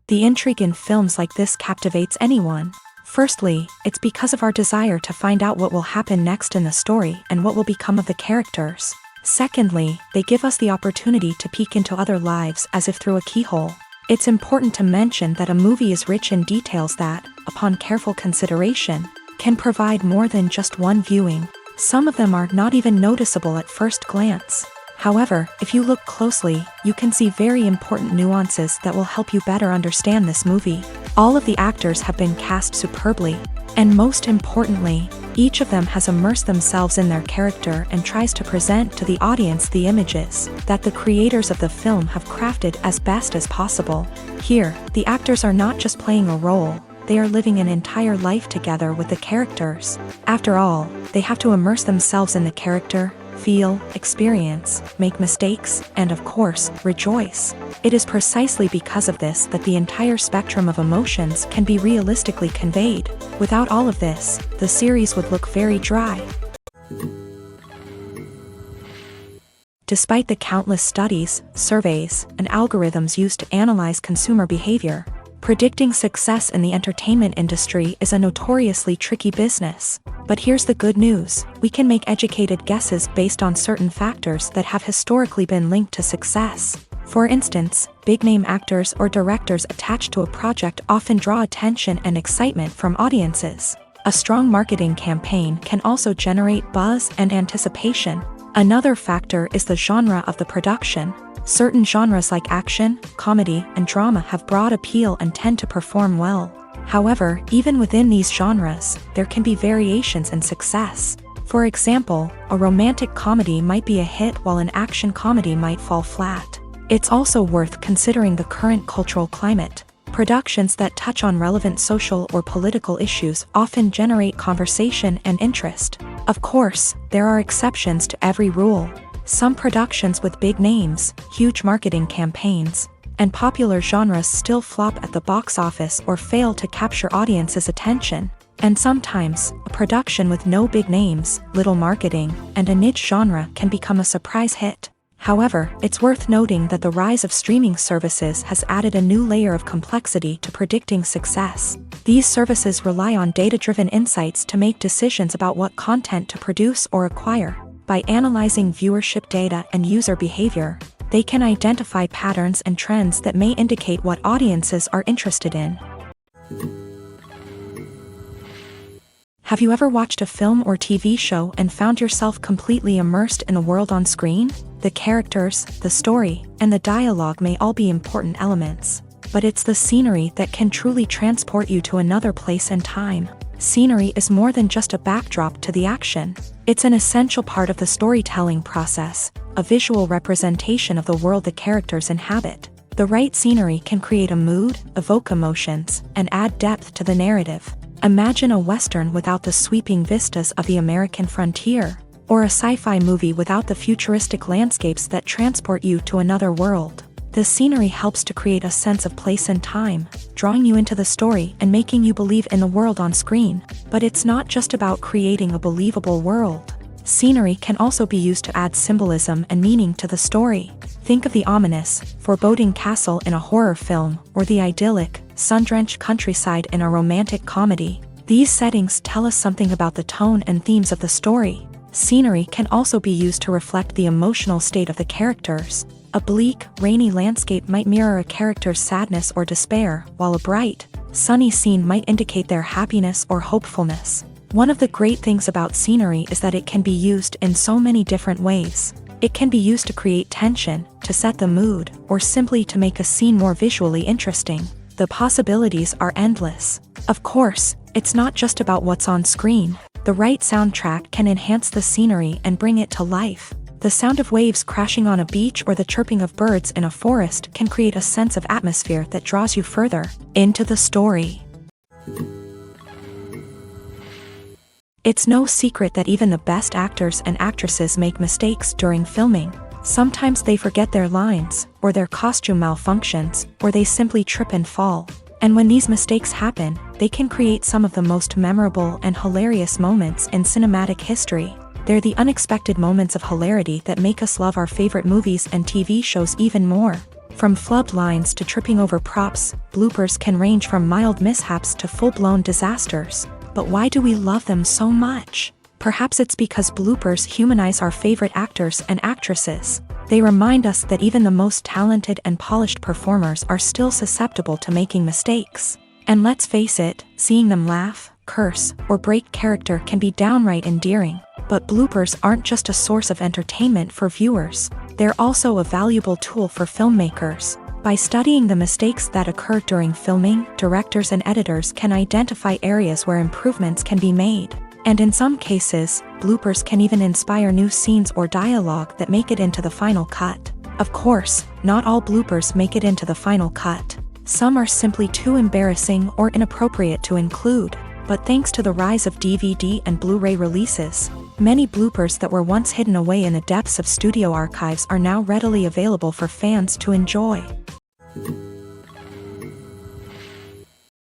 The intrigue in films like this captivates anyone. Firstly, it's because of our desire to find out what will happen next in the story and what will become of the characters. Secondly, they give us the opportunity to peek into other lives as if through a keyhole. It's important to mention that a movie is rich in details that, upon careful consideration, can provide more than just one viewing. Some of them are not even noticeable at first glance. However, if you look closely, you can see very important nuances that will help you better understand this movie. All of the actors have been cast superbly, and most importantly, each of them has immersed themselves in their character and tries to present to the audience the images that the creators of the film have crafted as best as possible. Here, the actors are not just playing a role, they are living an entire life together with the characters. After all, they have to immerse themselves in the character, feel, experience, make mistakes, and of course, rejoice. It is precisely because of this that the entire spectrum of emotions can be realistically conveyed. Without all of this, the series would look very dry. Despite the countless studies, surveys, and algorithms used to analyze consumer behavior, predicting success in the entertainment industry is a notoriously tricky business. But here's the good news: we can make educated guesses based on certain factors that have historically been linked to success. For instance, big-name actors or directors attached to a project often draw attention and excitement from audiences. A strong marketing campaign can also generate buzz and anticipation. Another factor is the genre of the production. Certain genres like action, comedy, and drama have broad appeal and tend to perform well. However, even within these genres, there can be variations in success. For example, a romantic comedy might be a hit while an action comedy might fall flat. It's also worth considering the current cultural climate. Productions that touch on relevant social or political issues often generate conversation and interest. Of course, there are exceptions to every rule. Some productions with big names, huge marketing campaigns, and popular genres still flop at the box office or fail to capture audiences' attention. And sometimes, a production with no big names, little marketing, and a niche genre can become a surprise hit. However, it's worth noting that the rise of streaming services has added a new layer of complexity to predicting success. These services rely on data-driven insights to make decisions about what content to produce or acquire. By analyzing viewership data and user behavior, they can identify patterns and trends that may indicate what audiences are interested in. Have you ever watched a film or TV show and found yourself completely immersed in the world on screen? The characters, the story, and the dialogue may all be important elements, but it's the scenery that can truly transport you to another place and time. Scenery is more than just a backdrop to the action. It's an essential part of the storytelling process, a visual representation of the world the characters inhabit. The right scenery can create a mood, evoke emotions, and add depth to the narrative. Imagine a Western without the sweeping vistas of the American frontier, or a sci-fi movie without the futuristic landscapes that transport you to another world. The scenery helps to create a sense of place and time, drawing you into the story and making you believe in the world on screen. But it's not just about creating a believable world. Scenery can also be used to add symbolism and meaning to the story. Think of the ominous, foreboding castle in a horror film, or the idyllic, sun-drenched countryside in a romantic comedy. These settings tell us something about the tone and themes of the story. Scenery can also be used to reflect the emotional state of the characters. A bleak, rainy landscape might mirror a character's sadness or despair, while a bright, sunny scene might indicate their happiness or hopefulness. One of the great things about scenery is that it can be used in so many different ways. It can be used to create tension, to set the mood, or simply to make a scene more visually interesting. The possibilities are endless. Of course, it's not just about what's on screen. The right soundtrack can enhance the scenery and bring it to life. The sound of waves crashing on a beach or the chirping of birds in a forest can create a sense of atmosphere that draws you further into the story. It's no secret that even the best actors and actresses make mistakes during filming. Sometimes they forget their lines, or their costume malfunctions, or they simply trip and fall. And when these mistakes happen, they can create some of the most memorable and hilarious moments in cinematic history. They're the unexpected moments of hilarity that make us love our favorite movies and TV shows even more. From flubbed lines to tripping over props, bloopers can range from mild mishaps to full-blown disasters. But why do we love them so much? Perhaps it's because bloopers humanize our favorite actors and actresses. They remind us that even the most talented and polished performers are still susceptible to making mistakes. And let's face it, seeing them laugh, curse, or break character can be downright endearing. But bloopers aren't just a source of entertainment for viewers. They're also a valuable tool for filmmakers. By studying the mistakes that occur during filming, directors and editors can identify areas where improvements can be made. And in some cases, bloopers can even inspire new scenes or dialogue that make it into the final cut. Of course, not all bloopers make it into the final cut. Some are simply too embarrassing or inappropriate to include. But thanks to the rise of DVD and Blu-ray releases, many bloopers that were once hidden away in the depths of studio archives are now readily available for fans to enjoy.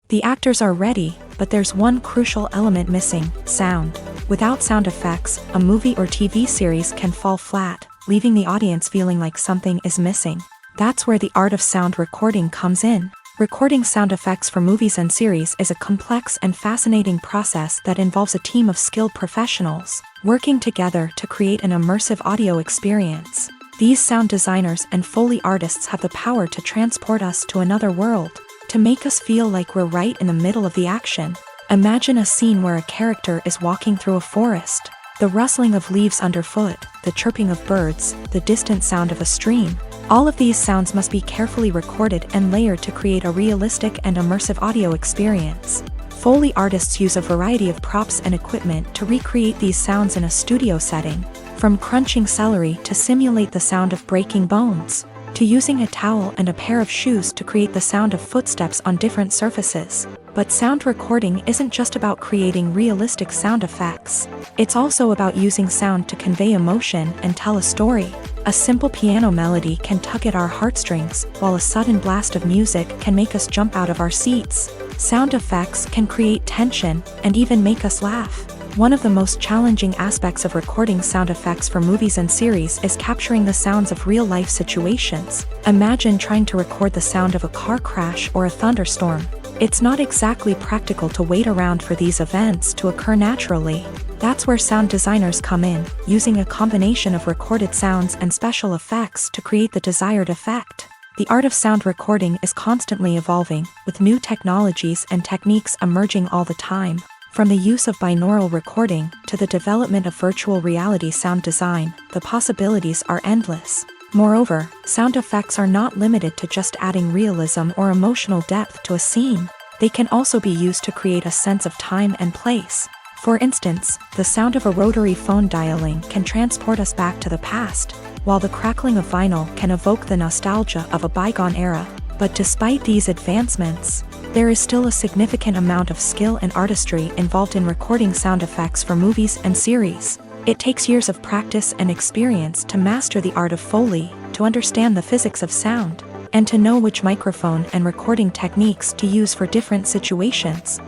The actors are ready, but there's one crucial element missing: sound. Without sound effects, a movie or TV series can fall flat, leaving the audience feeling like something is missing. That's where the art of sound recording comes in. Recording sound effects for movies and series is a complex and fascinating process that involves a team of skilled professionals working together to create an immersive audio experience. These sound designers and Foley artists have the power to transport us to another world, to make us feel like we're right in the middle of the action. Imagine a scene where a character is walking through a forest. The rustling of leaves underfoot, the chirping of birds, the distant sound of a stream. All of these sounds must be carefully recorded and layered to create a realistic and immersive audio experience. Foley artists use a variety of props and equipment to recreate these sounds in a studio setting, from crunching celery to simulate the sound of breaking bones, to using a towel and a pair of shoes to create the sound of footsteps on different surfaces. But sound recording isn't just about creating realistic sound effects. It's also about using sound to convey emotion and tell a story. A simple piano melody can tug at our heartstrings, while a sudden blast of music can make us jump out of our seats. Sound effects can create tension and even make us laugh. One of the most challenging aspects of recording sound effects for movies and series is capturing the sounds of real-life situations. Imagine trying to record the sound of a car crash or a thunderstorm. It's not exactly practical to wait around for these events to occur naturally. That's where sound designers come in, using a combination of recorded sounds and special effects to create the desired effect. The art of sound recording is constantly evolving, with new technologies and techniques emerging all the time. From the use of binaural recording to the development of virtual reality sound design, the possibilities are endless. Moreover, sound effects are not limited to just adding realism or emotional depth to a scene. They can also be used to create a sense of time and place. For instance, the sound of a rotary phone dialing can transport us back to the past, while the crackling of vinyl can evoke the nostalgia of a bygone era. But despite these advancements, there is still a significant amount of skill and artistry involved in recording sound effects for movies and series. It takes years of practice and experience to master the art of Foley, to understand the physics of sound, and to know which microphone and recording techniques to use for different situations.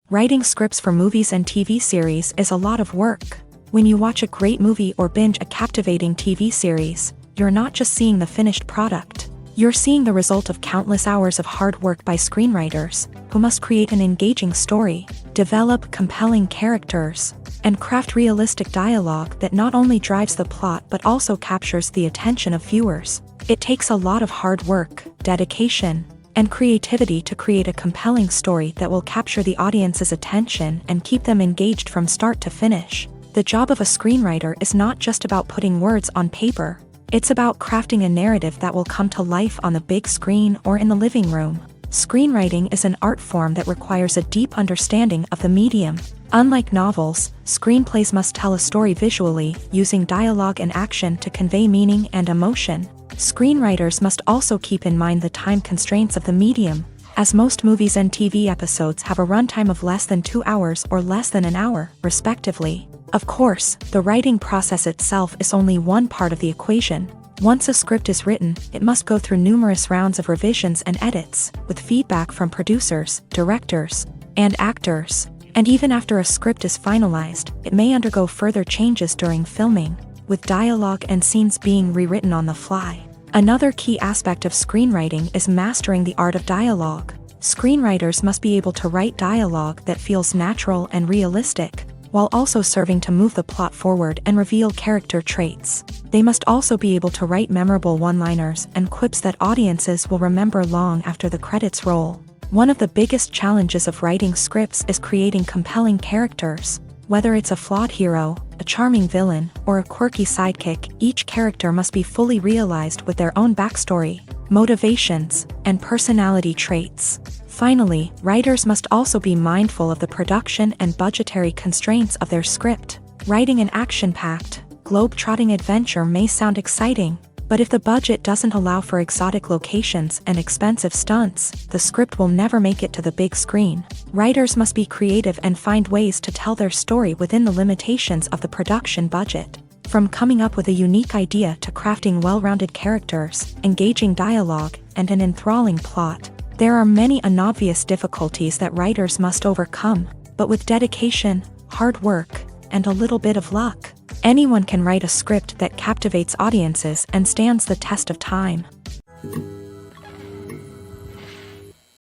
Writing scripts for movies and TV series is a lot of work. When you watch a great movie or binge a captivating TV series, you're not just seeing the finished product. You're seeing the result of countless hours of hard work by screenwriters, who must create an engaging story, develop compelling characters, and craft realistic dialogue that not only drives the plot but also captures the attention of viewers. It takes a lot of hard work, dedication, and creativity to create a compelling story that will capture the audience's attention and keep them engaged from start to finish. The job of a screenwriter is not just about putting words on paper. It's about crafting a narrative that will come to life on the big screen or in the living room. Screenwriting is an art form that requires a deep understanding of the medium. Unlike novels, screenplays must tell a story visually, using dialogue and action to convey meaning and emotion. Screenwriters must also keep in mind the time constraints of the medium, as most movies and TV episodes have a runtime of less than 2 hours or less than an hour, respectively. Of course, the writing process itself is only one part of the equation. Once a script is written, it must go through numerous rounds of revisions and edits, with feedback from producers, directors, and actors. And even after a script is finalized, it may undergo further changes during filming. with dialogue and scenes being rewritten on the fly. Another key aspect of screenwriting is mastering the art of dialogue. Screenwriters must be able to write dialogue that feels natural and realistic, while also serving to move the plot forward and reveal character traits. They must also be able to write memorable one-liners and quips that audiences will remember long after the credits roll. One of the biggest challenges of writing scripts is creating compelling characters. Whether it's a flawed hero, a charming villain, or a quirky sidekick, each character must be fully realized with their own backstory, motivations, and personality traits. Finally, writers must also be mindful of the production and budgetary constraints of their script. Writing an action-packed, globe-trotting adventure may sound exciting, but if the budget doesn't allow for exotic locations and expensive stunts, the script will never make it to the big screen. Writers must be creative and find ways to tell their story within the limitations of the production budget. From coming up with a unique idea to crafting well-rounded characters, engaging dialogue, and an enthralling plot, there are many unobvious difficulties that writers must overcome, but with dedication, hard work, and a little bit of luck, anyone can write a script that captivates audiences and stands the test of time.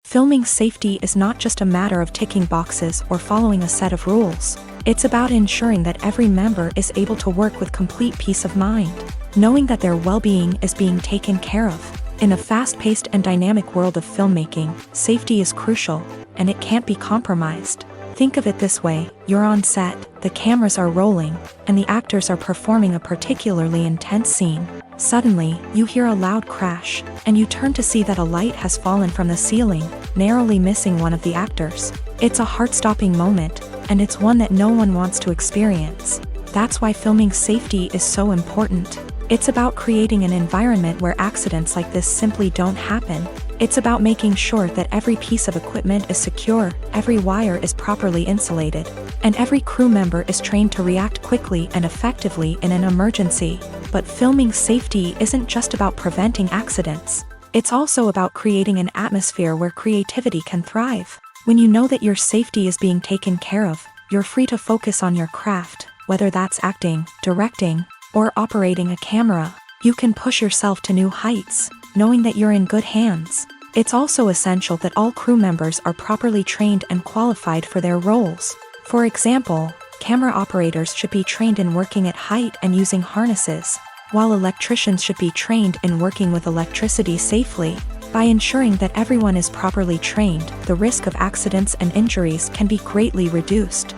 Filming safety is not just a matter of ticking boxes or following a set of rules. It's about ensuring that every member is able to work with complete peace of mind, knowing that their well-being is being taken care of. In a fast-paced and dynamic world of filmmaking, safety is crucial, and it can't be compromised. Think of it this way: you're on set, the cameras are rolling, and the actors are performing a particularly intense scene. Suddenly, you hear a loud crash, and you turn to see that a light has fallen from the ceiling, narrowly missing one of the actors. It's a heart-stopping moment, and it's one that no one wants to experience. That's why filming safety is so important. It's about creating an environment where accidents like this simply don't happen. It's about making sure that every piece of equipment is secure, every wire is properly insulated, and every crew member is trained to react quickly and effectively in an emergency. But filming safety isn't just about preventing accidents. It's also about creating an atmosphere where creativity can thrive. When you know that your safety is being taken care of, you're free to focus on your craft, whether that's acting, directing, or operating a camera. You can push yourself to new heights, knowing that you're in good hands. It's also essential that all crew members are properly trained and qualified for their roles. For example, camera operators should be trained in working at height and using harnesses, while electricians should be trained in working with electricity safely. By ensuring that everyone is properly trained, the risk of accidents and injuries can be greatly reduced.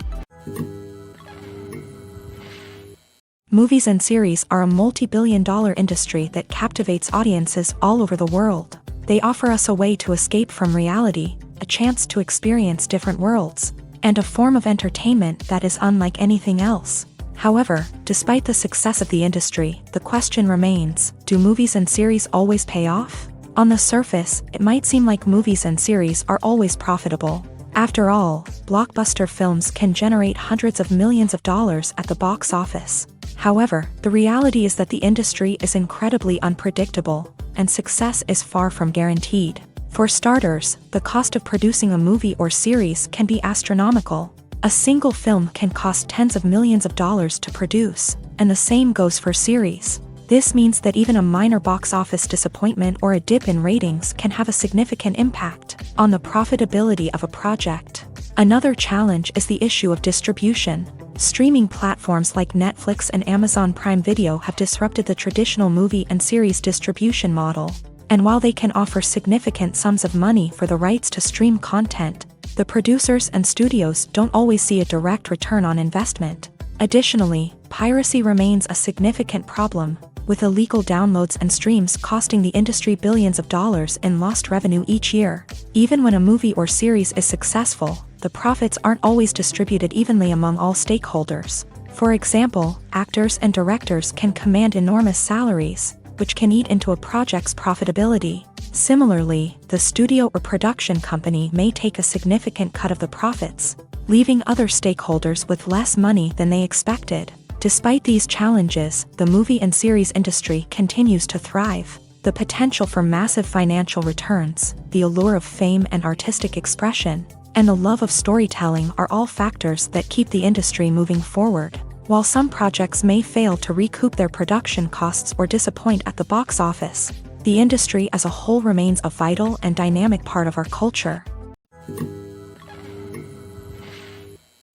Movies and series are a multi-billion-dollar industry that captivates audiences all over the world. They offer us a way to escape from reality, a chance to experience different worlds, and a form of entertainment that is unlike anything else. However, despite the success of the industry, the question remains: do movies and series always pay off? On the surface, it might seem like movies and series are always profitable. After all, blockbuster films can generate hundreds of millions of dollars at the box office. However, the reality is that the industry is incredibly unpredictable, and success is far from guaranteed. For starters, the cost of producing a movie or series can be astronomical. A single film can cost tens of millions of dollars to produce, and the same goes for series. This means that even a minor box office disappointment or a dip in ratings can have a significant impact on the profitability of a project. Another challenge is the issue of distribution. Streaming platforms like Netflix and Amazon Prime Video have disrupted the traditional movie and series distribution model. And while they can offer significant sums of money for the rights to stream content, the producers and studios don't always see a direct return on investment. Additionally, piracy remains a significant problem, with illegal downloads and streams costing the industry billions of dollars in lost revenue each year. Even when a movie or series is successful, the profits aren't always distributed evenly among all stakeholders. For example, actors and directors can command enormous salaries, which can eat into a project's profitability. Similarly, the studio or production company may take a significant cut of the profits, leaving other stakeholders with less money than they expected. Despite these challenges, the movie and series industry continues to thrive. The potential for massive financial returns, the allure of fame and artistic expression, and the love of storytelling are all factors that keep the industry moving forward. While some projects may fail to recoup their production costs or disappoint at the box office, the industry as a whole remains a vital and dynamic part of our culture.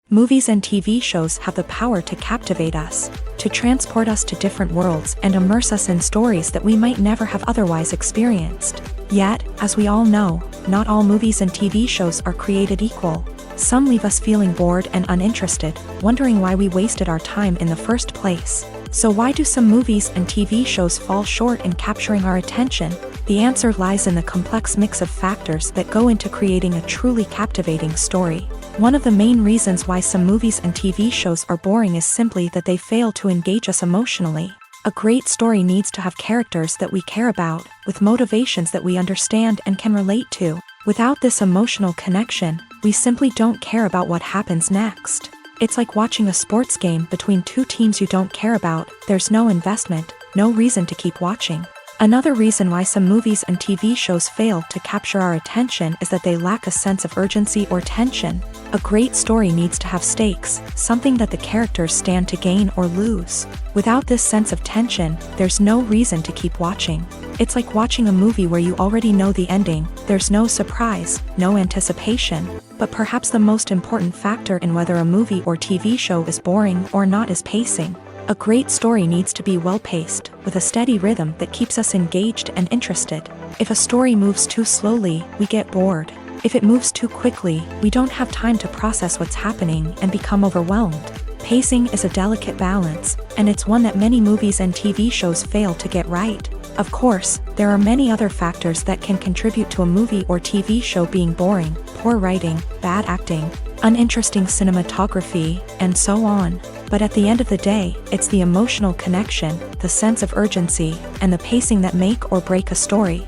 Movies and TV shows have the power to captivate us, to transport us to different worlds and immerse us in stories that we might never have otherwise experienced. Yet, as we all know, not all movies and TV shows are created equal. Some leave us feeling bored and uninterested, wondering why we wasted our time in the first place. So why do some movies and TV shows fall short in capturing our attention? The answer lies in the complex mix of factors that go into creating a truly captivating story. One of the main reasons why some movies and TV shows are boring is simply that they fail to engage us emotionally. A great story needs to have characters that we care about, with motivations that we understand and can relate to. Without this emotional connection, we simply don't care about what happens next. It's like watching a sports game between two teams you don't care about. There's no investment, no reason to keep watching. Another reason why some movies and TV shows fail to capture our attention is that they lack a sense of urgency or tension. A great story needs to have stakes, something that the characters stand to gain or lose. Without this sense of tension, there's no reason to keep watching. It's like watching a movie where you already know the ending. There's no surprise, no anticipation. But perhaps the most important factor in whether a movie or TV show is boring or not is pacing. A great story needs to be well-paced, with a steady rhythm that keeps us engaged and interested. If a story moves too slowly, we get bored. If it moves too quickly, we don't have time to process what's happening and become overwhelmed. Pacing is a delicate balance, and it's one that many movies and TV shows fail to get right. Of course, there are many other factors that can contribute to a movie or TV show being boring: poor writing, bad acting, uninteresting cinematography, and so on. But at the end of the day, it's the emotional connection, the sense of urgency, and the pacing that make or break a story.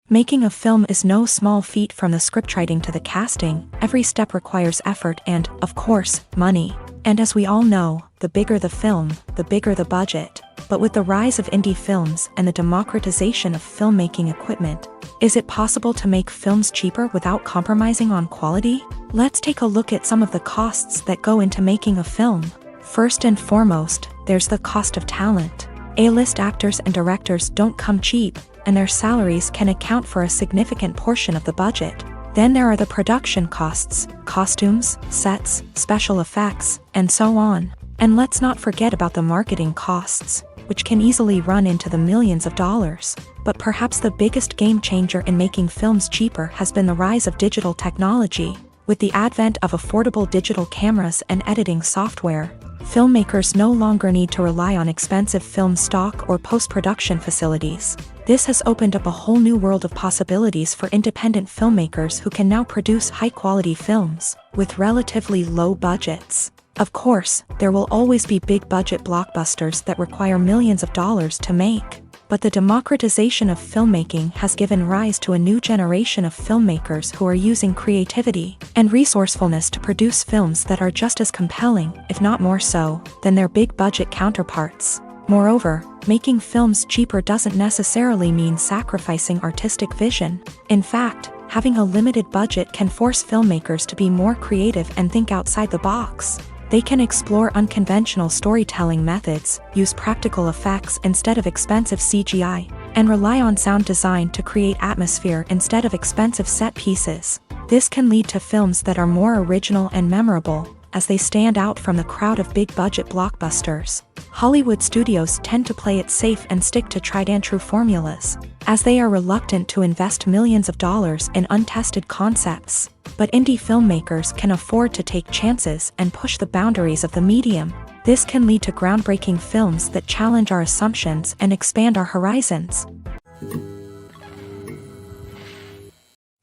Making a film is no small feat. From the scriptwriting to the casting, every step requires effort and, of course, money. And as we all know, the bigger the film, the bigger the budget. But with the rise of indie films and the democratization of filmmaking equipment, is it possible to make films cheaper without compromising on quality? Let's take a look at some of the costs that go into making a film. First and foremost, there's the cost of talent. A-list actors and directors don't come cheap, and their salaries can account for a significant portion of the budget. Then there are the production costs, costumes, sets, special effects, and so on. And let's not forget about the marketing costs, which can easily run into the millions of dollars. But perhaps the biggest game changer in making films cheaper has been the rise of digital technology. With the advent of affordable digital cameras and editing software, filmmakers no longer need to rely on expensive film stock or post-production facilities. This has opened up a whole new world of possibilities for independent filmmakers who can now produce high-quality films with relatively low budgets. Of course, there will always be big-budget blockbusters that require millions of dollars to make. But the democratization of filmmaking has given rise to a new generation of filmmakers who are using creativity and resourcefulness to produce films that are just as compelling, if not more so, than their big-budget counterparts. Moreover, making films cheaper doesn't necessarily mean sacrificing artistic vision. In fact, having a limited budget can force filmmakers to be more creative and think outside the box. They can explore unconventional storytelling methods, use practical effects instead of expensive CGI, and rely on sound design to create atmosphere instead of expensive set pieces. This can lead to films that are more original and memorable, as they stand out from the crowd of big-budget blockbusters. Hollywood studios tend to play it safe and stick to tried-and-true formulas, as they are reluctant to invest millions of dollars in untested concepts. But indie filmmakers can afford to take chances and push the boundaries of the medium. This can lead to groundbreaking films that challenge our assumptions and expand our horizons.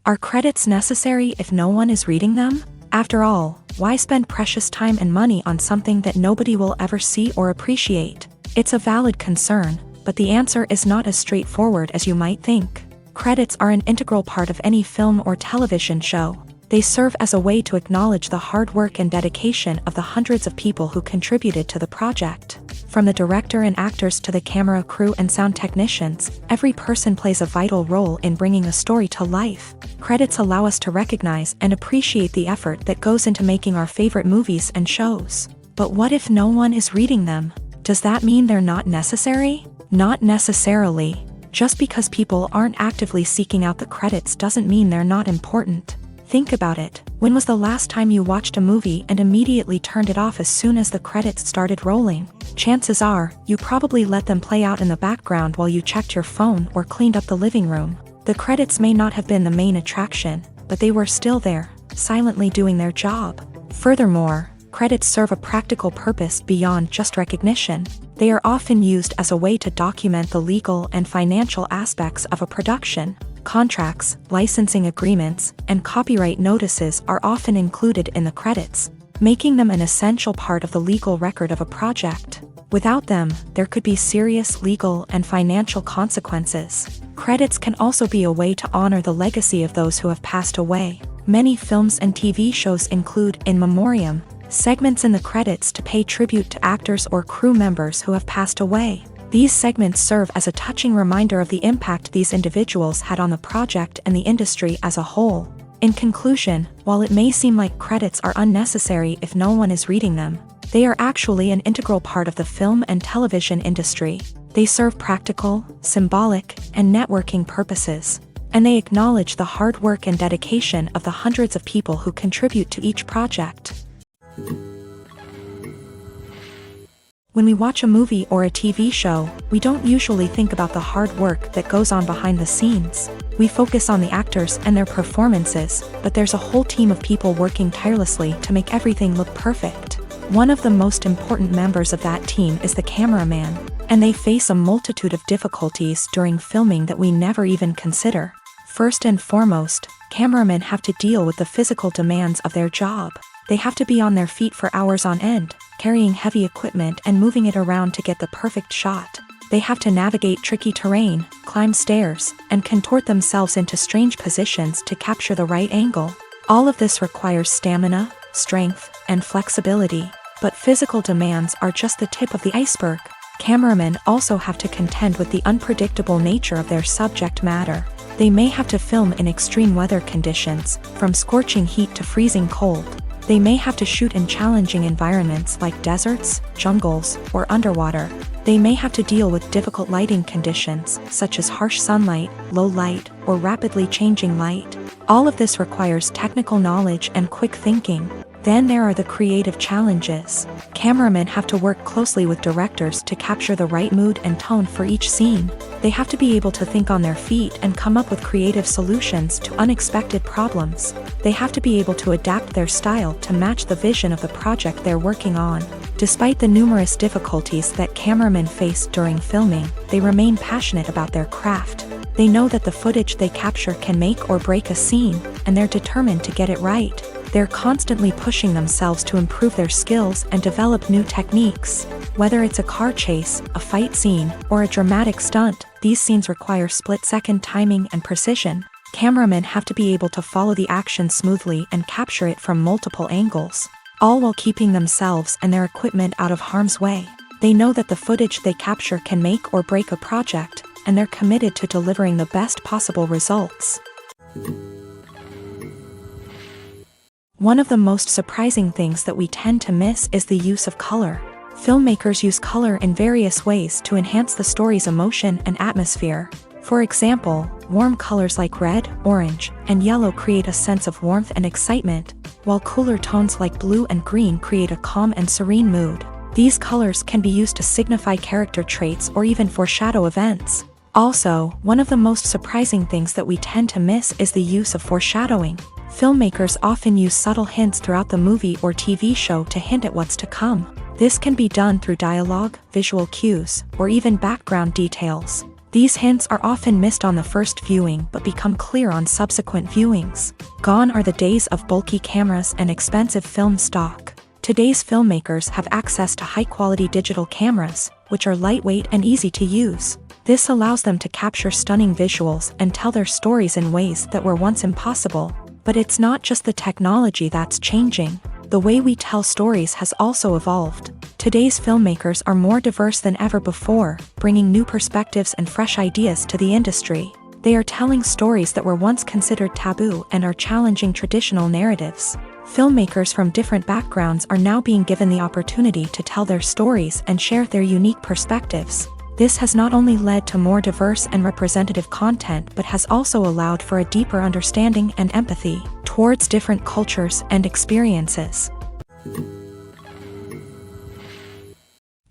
Are credits necessary if no one is reading them? After all, why spend precious time and money on something that nobody will ever see or appreciate? It's a valid concern, but the answer is not as straightforward as you might think. Credits are an integral part of any film or television show. They serve as a way to acknowledge the hard work and dedication of the hundreds of people who contributed to the project. From the director and actors to the camera crew and sound technicians, every person plays a vital role in bringing a story to life. Credits allow us to recognize and appreciate the effort that goes into making our favorite movies and shows. But what if no one is reading them? Does that mean they're not necessary? Not necessarily. Just because people aren't actively seeking out the credits doesn't mean they're not important. Think about it. When was the last time you watched a movie and immediately turned it off as soon as the credits started rolling? Chances are, you probably let them play out in the background while you checked your phone or cleaned up the living room. The credits may not have been the main attraction, but they were still there, silently doing their job. Furthermore, credits serve a practical purpose beyond just recognition. They are often used as a way to document the legal and financial aspects of a production. Contracts, licensing agreements, and copyright notices are often included in the credits, making them an essential part of the legal record of a project. Without them, there could be serious legal and financial consequences. Credits can also be a way to honor the legacy of those who have passed away. Many films and TV shows include in memoriam segments in the credits to pay tribute to actors or crew members who have passed away. These segments serve as a touching reminder of the impact these individuals had on the project and the industry as a whole. In conclusion, while it may seem like credits are unnecessary if no one is reading them, they are actually an integral part of the film and television industry. They serve practical, symbolic, and networking purposes, and they acknowledge the hard work and dedication of the hundreds of people who contribute to each project. When we watch a movie or a TV show, we don't usually think about the hard work that goes on behind the scenes. We focus on the actors and their performances, but there's a whole team of people working tirelessly to make everything look perfect. One of the most important members of that team is the cameraman, and they face a multitude of difficulties during filming that we never even consider. First and foremost, cameramen have to deal with the physical demands of their job. They have to be on their feet for hours on end, carrying heavy equipment and moving it around to get the perfect shot. They have to navigate tricky terrain, climb stairs, and contort themselves into strange positions to capture the right angle. All of this requires stamina, strength, and flexibility. But physical demands are just the tip of the iceberg. Cameramen also have to contend with the unpredictable nature of their subject matter. They may have to film in extreme weather conditions, from scorching heat to freezing cold. They may have to shoot in challenging environments like deserts, jungles, or underwater. They may have to deal with difficult lighting conditions, such as harsh sunlight, low light, or rapidly changing light. All of this requires technical knowledge and quick thinking. Then there are the creative challenges. Cameramen have to work closely with directors to capture the right mood and tone for each scene. They have to be able to think on their feet and come up with creative solutions to unexpected problems. They have to be able to adapt their style to match the vision of the project they're working on. Despite the numerous difficulties that cameramen face during filming, they remain passionate about their craft. They know that the footage they capture can make or break a scene, and they're determined to get it right. They're constantly pushing themselves to improve their skills and develop new techniques. Whether it's a car chase, a fight scene, or a dramatic stunt, these scenes require split-second timing and precision. Cameramen have to be able to follow the action smoothly and capture it from multiple angles, all while keeping themselves and their equipment out of harm's way. They know that the footage they capture can make or break a project, and they're committed to delivering the best possible results. One of the most surprising things that we tend to miss is the use of color. Filmmakers use color in various ways to enhance the story's emotion and atmosphere. For example, warm colors like red, orange, and yellow create a sense of warmth and excitement, while cooler tones like blue and green create a calm and serene mood. These colors can be used to signify character traits or even foreshadow events. Also, one of the most surprising things that we tend to miss is the use of foreshadowing. Filmmakers often use subtle hints throughout the movie or TV show to hint at what's to come. This can be done through dialogue, visual cues, or even background details. These hints are often missed on the first viewing but become clear on subsequent viewings. Gone are the days of bulky cameras and expensive film stock. Today's filmmakers have access to high-quality digital cameras, which are lightweight and easy to use. This allows them to capture stunning visuals and tell their stories in ways that were once impossible. But it's not just the technology that's changing. The way we tell stories has also evolved. Today's filmmakers are more diverse than ever before, bringing new perspectives and fresh ideas to the industry. They are telling stories that were once considered taboo and are challenging traditional narratives. Filmmakers from different backgrounds are now being given the opportunity to tell their stories and share their unique perspectives. This has not only led to more diverse and representative content but has also allowed for a deeper understanding and empathy towards different cultures and experiences.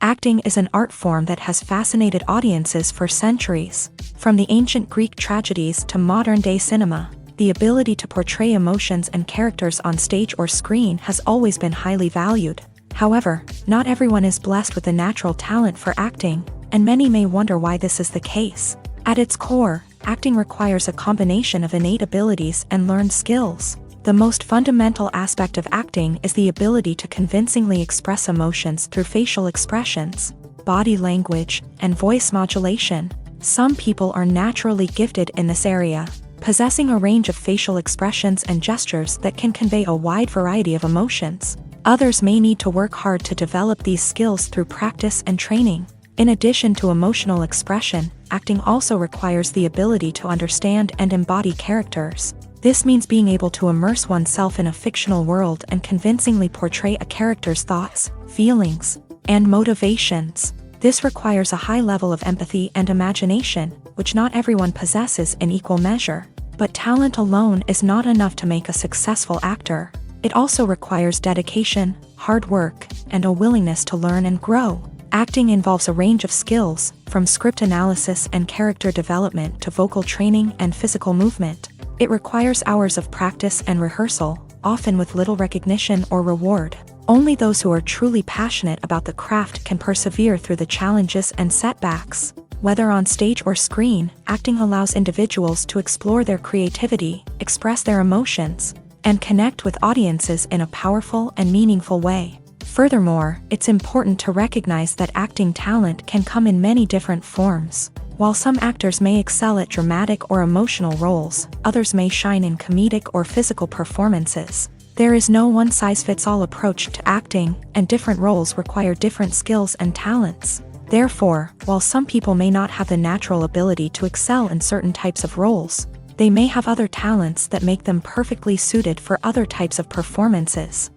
Acting is an art form that has fascinated audiences for centuries. From the ancient Greek tragedies to modern-day cinema, the ability to portray emotions and characters on stage or screen has always been highly valued. However, not everyone is blessed with a natural talent for acting, and many may wonder why this is the case. At its core, acting requires a combination of innate abilities and learned skills. The most fundamental aspect of acting is the ability to convincingly express emotions through facial expressions, body language, and voice modulation. Some people are naturally gifted in this area, possessing a range of facial expressions and gestures that can convey a wide variety of emotions. Others may need to work hard to develop these skills through practice and training. In addition to emotional expression, acting also requires the ability to understand and embody characters. This means being able to immerse oneself in a fictional world and convincingly portray a character's thoughts, feelings, and motivations. This requires a high level of empathy and imagination, which not everyone possesses in equal measure. But talent alone is not enough to make a successful actor. It also requires dedication, hard work, and a willingness to learn and grow. Acting involves a range of skills, from script analysis and character development to vocal training and physical movement. It requires hours of practice and rehearsal, often with little recognition or reward. Only those who are truly passionate about the craft can persevere through the challenges and setbacks. Whether on stage or screen, acting allows individuals to explore their creativity, express their emotions, and connect with audiences in a powerful and meaningful way. Furthermore, it's important to recognize that acting talent can come in many different forms. While some actors may excel at dramatic or emotional roles, others may shine in comedic or physical performances. There is no one-size-fits-all approach to acting, and different roles require different skills and talents. Therefore, while some people may not have the natural ability to excel in certain types of roles, they may have other talents that make them perfectly suited for other types of performances.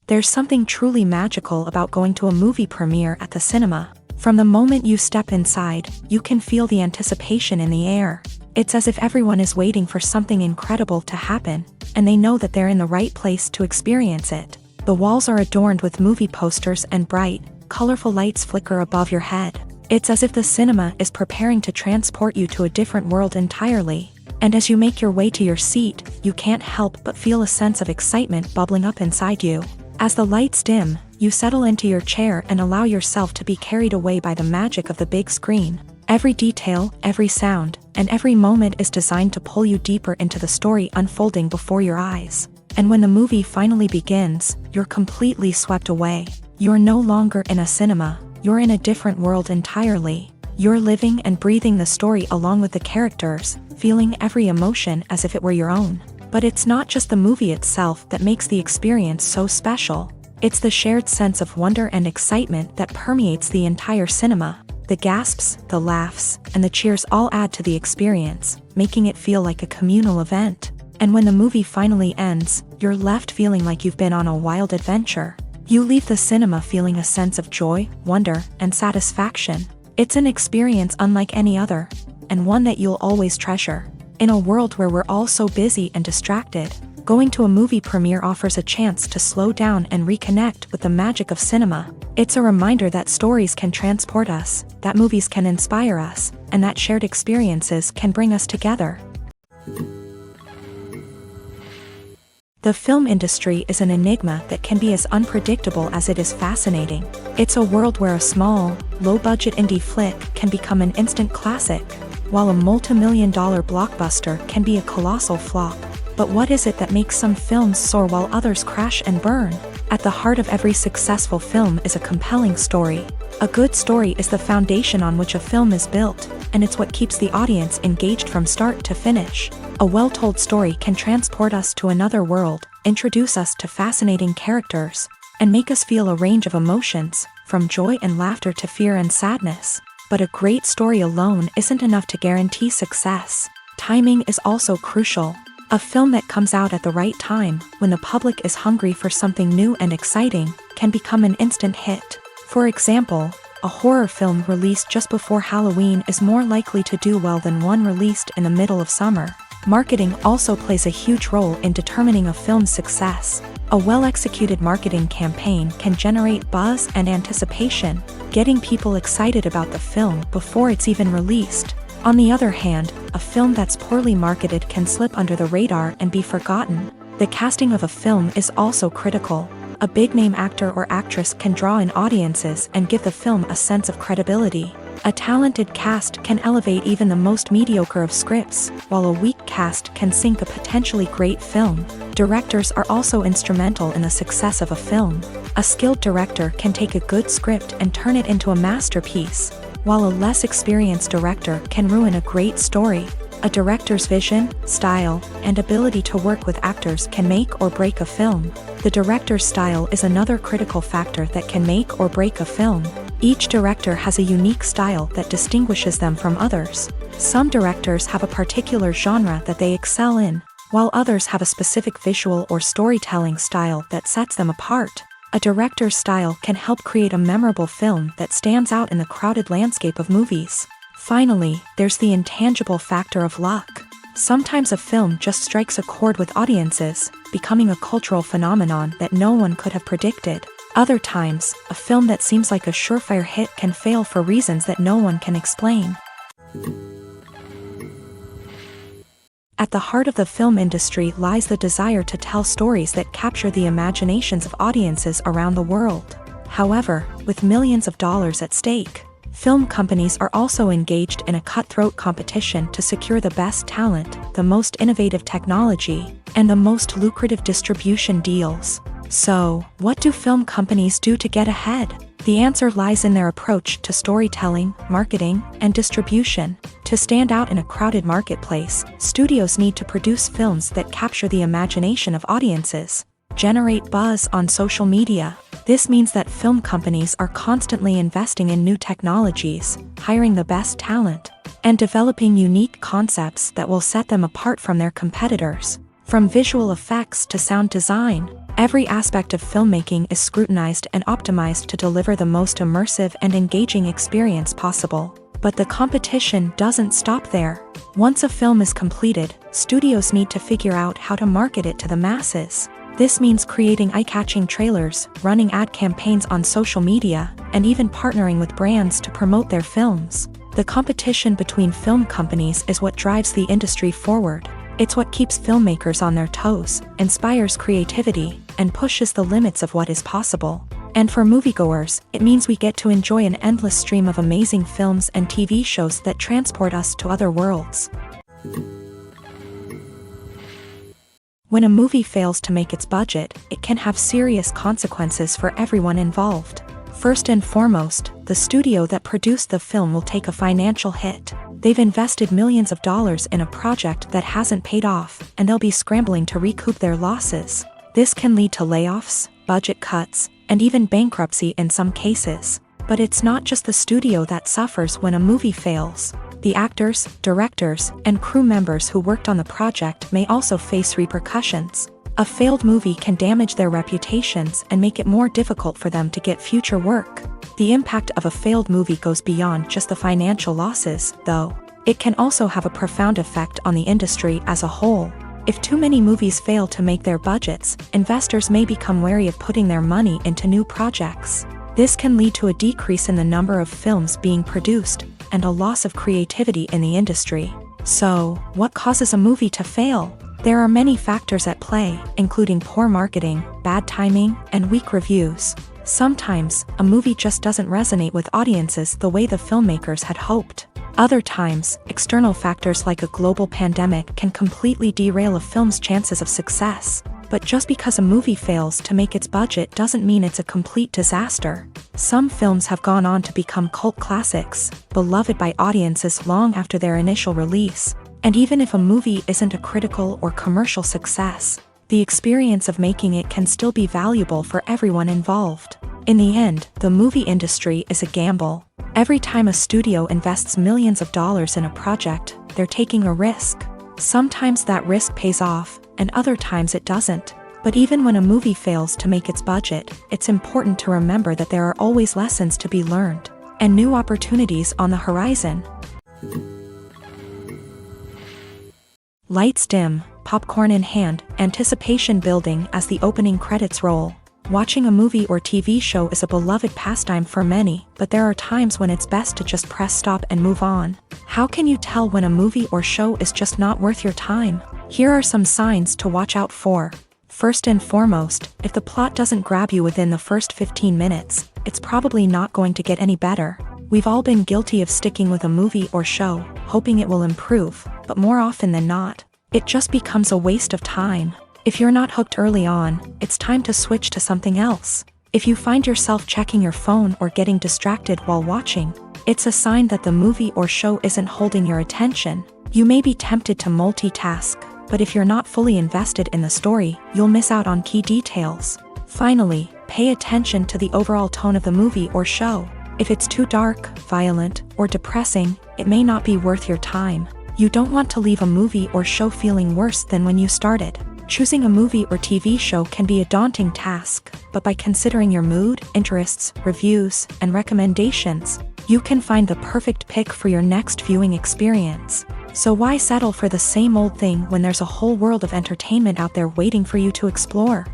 There's something truly magical about going to a movie premiere at the cinema. From the moment you step inside, you can feel the anticipation in the air. It's as if everyone is waiting for something incredible to happen, and they know that they're in the right place to experience it. The walls are adorned with movie posters and bright, colorful lights flicker above your head. It's as if the cinema is preparing to transport you to a different world entirely. And as you make your way to your seat, you can't help but feel a sense of excitement bubbling up inside you. As the lights dim, you settle into your chair and allow yourself to be carried away by the magic of the big screen. Every detail, every sound, and every moment is designed to pull you deeper into the story unfolding before your eyes. And when the movie finally begins, you're completely swept away. You're no longer in a cinema, you're in a different world entirely. You're living and breathing the story along with the characters, feeling every emotion as if it were your own. But it's not just the movie itself that makes the experience so special. It's the shared sense of wonder and excitement that permeates the entire cinema. The gasps, the laughs, and the cheers all add to the experience, making it feel like a communal event. And when the movie finally ends, you're left feeling like you've been on a wild adventure. You leave the cinema feeling a sense of joy, wonder, and satisfaction. It's an experience unlike any other, and one that you'll always treasure. In a world where we're all so busy and distracted, going to a movie premiere offers a chance to slow down and reconnect with the magic of cinema. It's a reminder that stories can transport us, that movies can inspire us, and that shared experiences can bring us together. The film industry is an enigma that can be as unpredictable as it is fascinating. It's a world where a small, low-budget indie flick can become an instant classic, while a multi-million-dollar blockbuster can be a colossal flop. But what is it that makes some films soar while others crash and burn? At the heart of every successful film is a compelling story. A good story is the foundation on which a film is built, and it's what keeps the audience engaged from start to finish. A well-told story can transport us to another world, introduce us to fascinating characters, and make us feel a range of emotions, from joy and laughter to fear and sadness. But a great story alone isn't enough to guarantee success. Timing is also crucial. A film that comes out at the right time, when the public is hungry for something new and exciting, can become an instant hit. For example, a horror film released just before Halloween is more likely to do well than one released in the middle of summer. Marketing also plays a huge role in determining a film's success. A well-executed marketing campaign can generate buzz and anticipation, getting people excited about the film before it's even released. On the other hand, a film that's poorly marketed can slip under the radar and be forgotten. The casting of a film is also critical. A big-name actor or actress can draw in audiences and give the film a sense of credibility. A talented cast can elevate even the most mediocre of scripts, while a weak cast can sink a potentially great film. Directors are also instrumental in the success of a film. A skilled director can take a good script and turn it into a masterpiece, while a less experienced director can ruin a great story. A director's vision, style, and ability to work with actors can make or break a film. The director's style is another critical factor that can make or break a film. Each director has a unique style that distinguishes them from others. Some directors have a particular genre that they excel in, while others have a specific visual or storytelling style that sets them apart. A director's style can help create a memorable film that stands out in the crowded landscape of movies. Finally, there's the intangible factor of luck. Sometimes a film just strikes a chord with audiences, becoming a cultural phenomenon that no one could have predicted. Other times, a film that seems like a surefire hit can fail for reasons that no one can explain. At the heart of the film industry lies the desire to tell stories that capture the imaginations of audiences around the world. However, with millions of dollars at stake, film companies are also engaged in a cutthroat competition to secure the best talent, the most innovative technology, and the most lucrative distribution deals. So, what do film companies do to get ahead? The answer lies in their approach to storytelling, marketing, and distribution. To stand out in a crowded marketplace, studios need to produce films that capture the imagination of audiences, generate buzz on social media. This means that film companies are constantly investing in new technologies, hiring the best talent, and developing unique concepts that will set them apart from their competitors. From visual effects to sound design, every aspect of filmmaking is scrutinized and optimized to deliver the most immersive and engaging experience possible. But the competition doesn't stop there. Once a film is completed, studios need to figure out how to market it to the masses. This means creating eye-catching trailers, running ad campaigns on social media, and even partnering with brands to promote their films. The competition between film companies is what drives the industry forward. It's what keeps filmmakers on their toes, inspires creativity, and pushes the limits of what is possible. And for moviegoers, it means we get to enjoy an endless stream of amazing films and TV shows that transport us to other worlds. When a movie fails to make its budget, it can have serious consequences for everyone involved. First and foremost, the studio that produced the film will take a financial hit. They've invested millions of dollars in a project that hasn't paid off, and they'll be scrambling to recoup their losses. This can lead to layoffs, budget cuts, and even bankruptcy in some cases. But it's not just the studio that suffers when a movie fails. The actors, directors, and crew members who worked on the project may also face repercussions. A failed movie can damage their reputations and make it more difficult for them to get future work. The impact of a failed movie goes beyond just the financial losses, though. It can also have a profound effect on the industry as a whole. If too many movies fail to make their budgets, investors may become wary of putting their money into new projects. This can lead to a decrease in the number of films being produced, and a loss of creativity in the industry. So, what causes a movie to fail? There are many factors at play, including poor marketing, bad timing, and weak reviews. Sometimes, a movie just doesn't resonate with audiences the way the filmmakers had hoped. Other times, external factors like a global pandemic can completely derail a film's chances of success. But just because a movie fails to make its budget doesn't mean it's a complete disaster. Some films have gone on to become cult classics, beloved by audiences long after their initial release. And even if a movie isn't a critical or commercial success, the experience of making it can still be valuable for everyone involved. In the end, the movie industry is a gamble. Every time a studio invests millions of dollars in a project, they're taking a risk. Sometimes that risk pays off, and other times it doesn't. But even when a movie fails to make its budget, it's important to remember that there are always lessons to be learned, and new opportunities on the horizon. Lights dim, popcorn in hand, anticipation building as the opening credits roll. Watching a movie or TV show is a beloved pastime for many, but there are times when it's best to just press stop and move on. How can you tell when a movie or show is just not worth your time? Here are some signs to watch out for. First and foremost, if the plot doesn't grab you within the first 15 minutes, it's probably not going to get any better. We've all been guilty of sticking with a movie or show, hoping it will improve, but more often than not, it just becomes a waste of time. If you're not hooked early on, it's time to switch to something else. If you find yourself checking your phone or getting distracted while watching, it's a sign that the movie or show isn't holding your attention. You may be tempted to multitask, but if you're not fully invested in the story, you'll miss out on key details. Finally, pay attention to the overall tone of the movie or show. If it's too dark, violent, or depressing, it may not be worth your time. You don't want to leave a movie or show feeling worse than when you started. Choosing a movie or TV show can be a daunting task, but by considering your mood, interests, reviews, and recommendations, you can find the perfect pick for your next viewing experience. So why settle for the same old thing when there's a whole world of entertainment out there waiting for you to explore?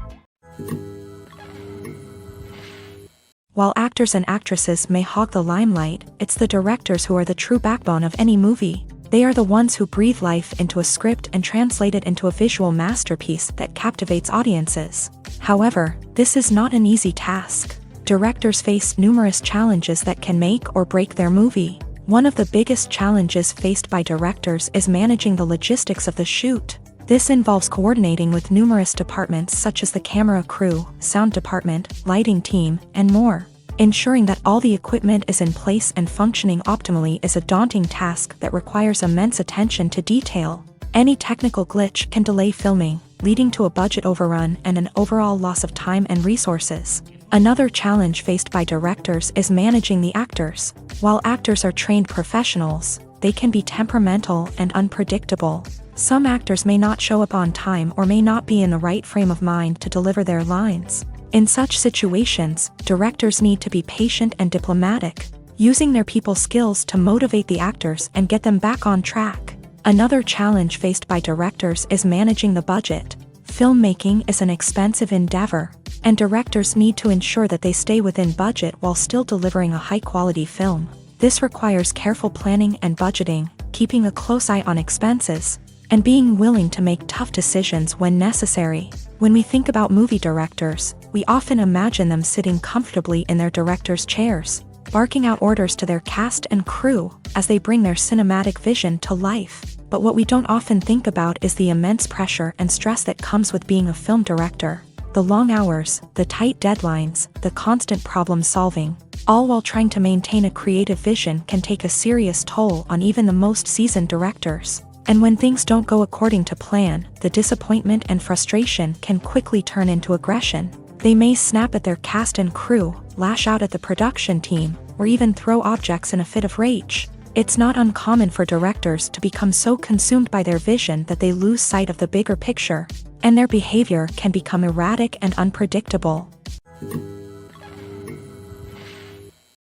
While actors and actresses may hog the limelight, it's the directors who are the true backbone of any movie. They are the ones who breathe life into a script and translate it into a visual masterpiece that captivates audiences. However, this is not an easy task. Directors face numerous challenges that can make or break their movie. One of the biggest challenges faced by directors is managing the logistics of the shoot. This involves coordinating with numerous departments such as the camera crew, sound department, lighting team, and more. Ensuring that all the equipment is in place and functioning optimally is a daunting task that requires immense attention to detail. Any technical glitch can delay filming, leading to a budget overrun and an overall loss of time and resources. Another challenge faced by directors is managing the actors. While actors are trained professionals, they can be temperamental and unpredictable. Some actors may not show up on time or may not be in the right frame of mind to deliver their lines. In such situations, directors need to be patient and diplomatic, using their people skills to motivate the actors and get them back on track. Another challenge faced by directors is managing the budget. Filmmaking is an expensive endeavor, and directors need to ensure that they stay within budget while still delivering a high-quality film. This requires careful planning and budgeting, keeping a close eye on expenses, and being willing to make tough decisions when necessary. When we think about movie directors, we often imagine them sitting comfortably in their director's chairs, barking out orders to their cast and crew as they bring their cinematic vision to life. But what we don't often think about is the immense pressure and stress that comes with being a film director. The long hours, the tight deadlines, the constant problem solving, all while trying to maintain a creative vision can take a serious toll on even the most seasoned directors. And when things don't go according to plan, the disappointment and frustration can quickly turn into aggression. They may snap at their cast and crew, lash out at the production team, or even throw objects in a fit of rage. It's not uncommon for directors to become so consumed by their vision that they lose sight of the bigger picture, and their behavior can become erratic and unpredictable.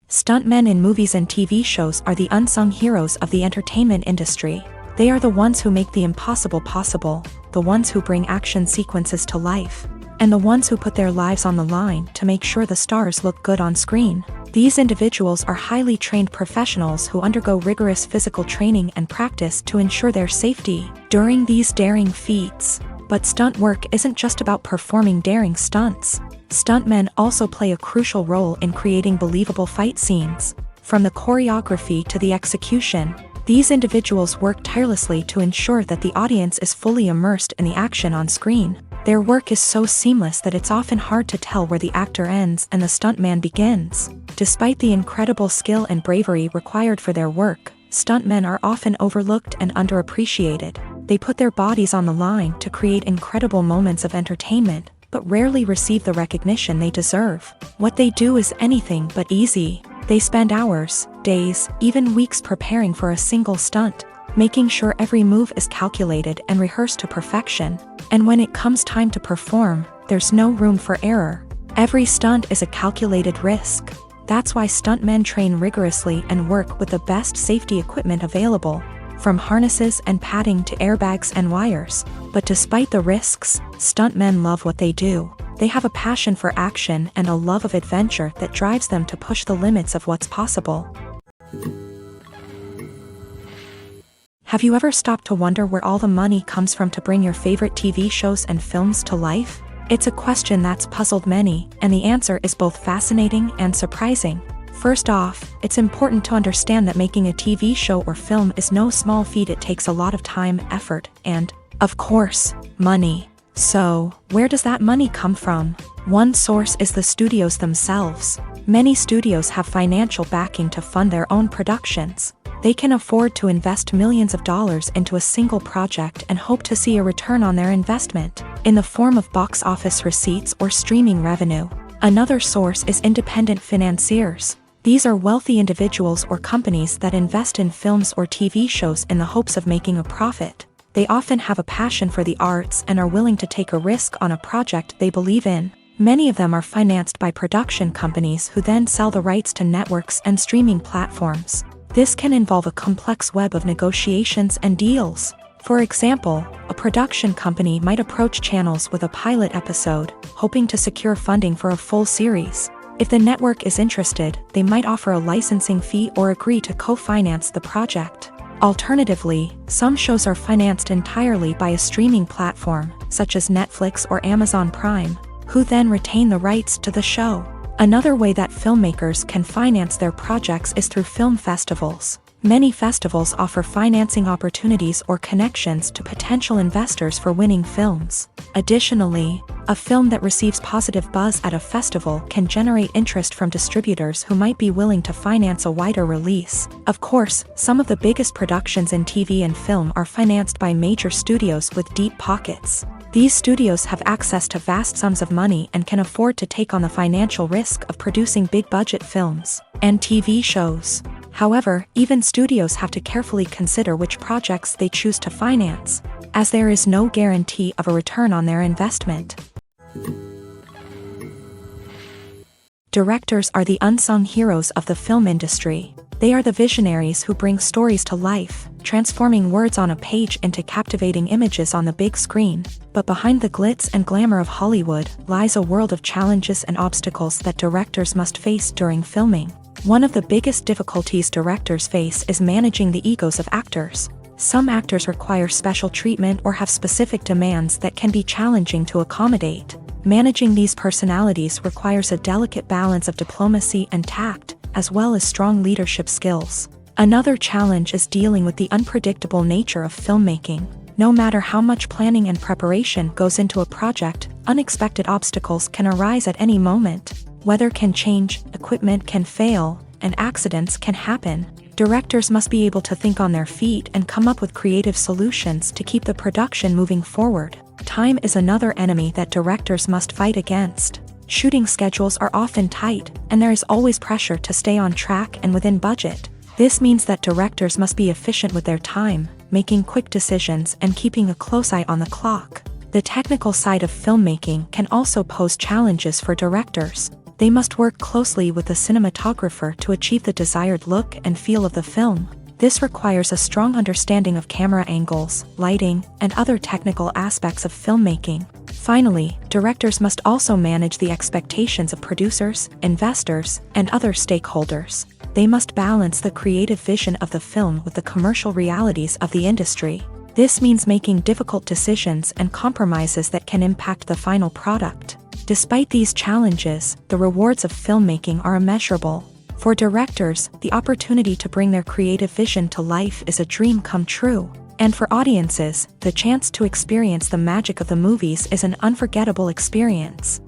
Stuntmen in movies and TV shows are the unsung heroes of the entertainment industry. They are the ones who make the impossible possible, the ones who bring action sequences to life, and the ones who put their lives on the line to make sure the stars look good on screen. These individuals are highly trained professionals who undergo rigorous physical training and practice to ensure their safety during these daring feats. But stunt work isn't just about performing daring stunts. Stuntmen also play a crucial role in creating believable fight scenes. From the choreography to the execution, these individuals work tirelessly to ensure that the audience is fully immersed in the action on screen. Their work is so seamless that it's often hard to tell where the actor ends and the stuntman begins. Despite the incredible skill and bravery required for their work, stuntmen are often overlooked and underappreciated. They put their bodies on the line to create incredible moments of entertainment, but rarely receive the recognition they deserve. What they do is anything but easy. They spend hours, days, even weeks preparing for a single stunt, making sure every move is calculated and rehearsed to perfection. And when it comes time to perform, there's no room for error. Every stunt is a calculated risk. That's why stuntmen train rigorously and work with the best safety equipment available, from harnesses and padding to airbags and wires. But despite the risks, stuntmen love what they do. They have a passion for action and a love of adventure that drives them to push the limits of what's possible. Have you ever stopped to wonder where all the money comes from to bring your favorite TV shows and films to life? It's a question that's puzzled many, and the answer is both fascinating and surprising. First off, it's important to understand that making a TV show or film is no small feat. It takes a lot of time, effort, and, of course, money. So, where does that money come from? One source is the studios themselves. Many studios have financial backing to fund their own productions. They can afford to invest millions of dollars into a single project and hope to see a return on their investment, in the form of box office receipts or streaming revenue. Another source is independent financiers. These are wealthy individuals or companies that invest in films or TV shows in the hopes of making a profit. They often have a passion for the arts and are willing to take a risk on a project they believe in. Many of them are financed by production companies who then sell the rights to networks and streaming platforms. This can involve a complex web of negotiations and deals. For example, a production company might approach channels with a pilot episode, hoping to secure funding for a full series. If the network is interested, they might offer a licensing fee or agree to co-finance the project. Alternatively, some shows are financed entirely by a streaming platform, such as Netflix or Amazon Prime, who then retain the rights to the show. Another way that filmmakers can finance their projects is through film festivals. Many festivals offer financing opportunities or connections to potential investors for winning films. Additionally, a film that receives positive buzz at a festival can generate interest from distributors who might be willing to finance a wider release. Of course, some of the biggest productions in TV and film are financed by major studios with deep pockets. These studios have access to vast sums of money and can afford to take on the financial risk of producing big-budget films and TV shows. However, even studios have to carefully consider which projects they choose to finance, as there is no guarantee of a return on their investment. Directors are the unsung heroes of the film industry. They are the visionaries who bring stories to life, transforming words on a page into captivating images on the big screen. But behind the glitz and glamour of Hollywood lies a world of challenges and obstacles that directors must face during filming. One of the biggest difficulties directors face is managing the egos of actors. Some actors require special treatment or have specific demands that can be challenging to accommodate. Managing these personalities requires a delicate balance of diplomacy and tact, as well as strong leadership skills. Another challenge is dealing with the unpredictable nature of filmmaking. No matter how much planning and preparation goes into a project, unexpected obstacles can arise at any moment. Weather can change, equipment can fail, and accidents can happen. Directors must be able to think on their feet and come up with creative solutions to keep the production moving forward. Time is another enemy that directors must fight against. Shooting schedules are often tight, and there is always pressure to stay on track and within budget. This means that directors must be efficient with their time, making quick decisions and keeping a close eye on the clock. The technical side of filmmaking can also pose challenges for directors. They must work closely with the cinematographer to achieve the desired look and feel of the film. This requires a strong understanding of camera angles, lighting, and other technical aspects of filmmaking. Finally, directors must also manage the expectations of producers, investors, and other stakeholders. They must balance the creative vision of the film with the commercial realities of the industry. This means making difficult decisions and compromises that can impact the final product. Despite these challenges, the rewards of filmmaking are immeasurable. For directors, the opportunity to bring their creative vision to life is a dream come true. And for audiences, the chance to experience the magic of the movies is an unforgettable experience.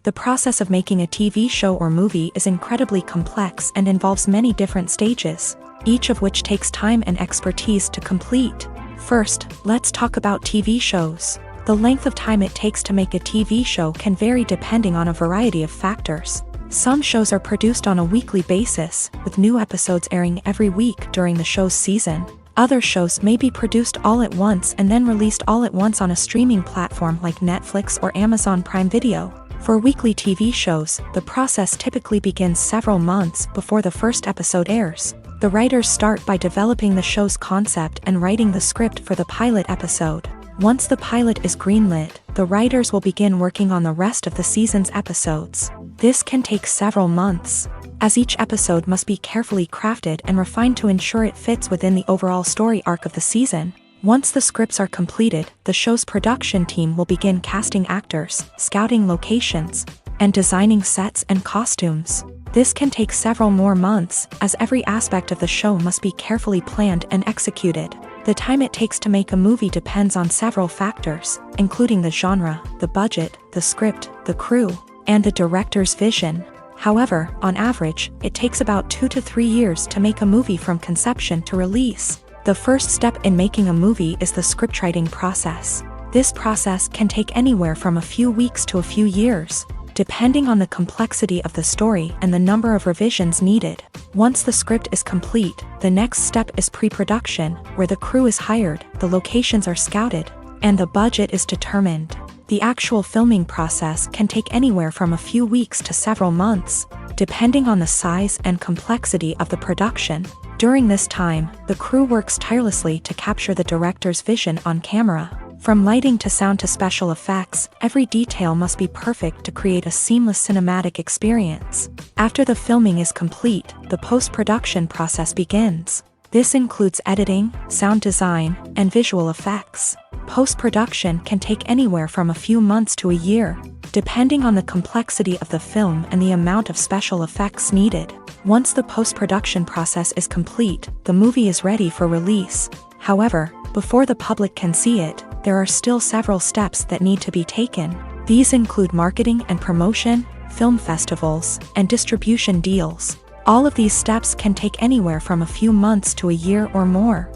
The process of making a TV show or movie is incredibly complex and involves many different stages, each of which takes time and expertise to complete. First, let's talk about TV shows. The length of time it takes to make a TV show can vary depending on a variety of factors. Some shows are produced on a weekly basis, with new episodes airing every week during the show's season. Other shows may be produced all at once and then released all at once on a streaming platform like Netflix or Amazon Prime Video. For weekly TV shows, the process typically begins several months before the first episode airs. The writers start by developing the show's concept and writing the script for the pilot episode. Once the pilot is greenlit, the writers will begin working on the rest of the season's episodes. This can take several months, as each episode must be carefully crafted and refined to ensure it fits within the overall story arc of the season. Once the scripts are completed, the show's production team will begin casting actors, scouting locations, and designing sets and costumes. This can take several more months, as every aspect of the show must be carefully planned and executed. The time it takes to make a movie depends on several factors, including the genre, the budget, the script, the crew, and the director's vision. However, on average, it takes about 2 to 3 years to make a movie from conception to release. The first step in making a movie is the scriptwriting process. This process can take anywhere from a few weeks to a few years, depending on the complexity of the story and the number of revisions needed. Once the script is complete, the next step is pre-production, where the crew is hired, the locations are scouted, and the budget is determined. The actual filming process can take anywhere from a few weeks to several months, depending on the size and complexity of the production. During this time, the crew works tirelessly to capture the director's vision on camera. From lighting to sound to special effects, every detail must be perfect to create a seamless cinematic experience. After the filming is complete, the post-production process begins. This includes editing, sound design, and visual effects. Post-production can take anywhere from a few months to a year, depending on the complexity of the film and the amount of special effects needed. Once the post-production process is complete, the movie is ready for release. However, before the public can see it, there are still several steps that need to be taken. These include marketing and promotion, film festivals, and distribution deals. All of these steps can take anywhere from a few months to a year or more.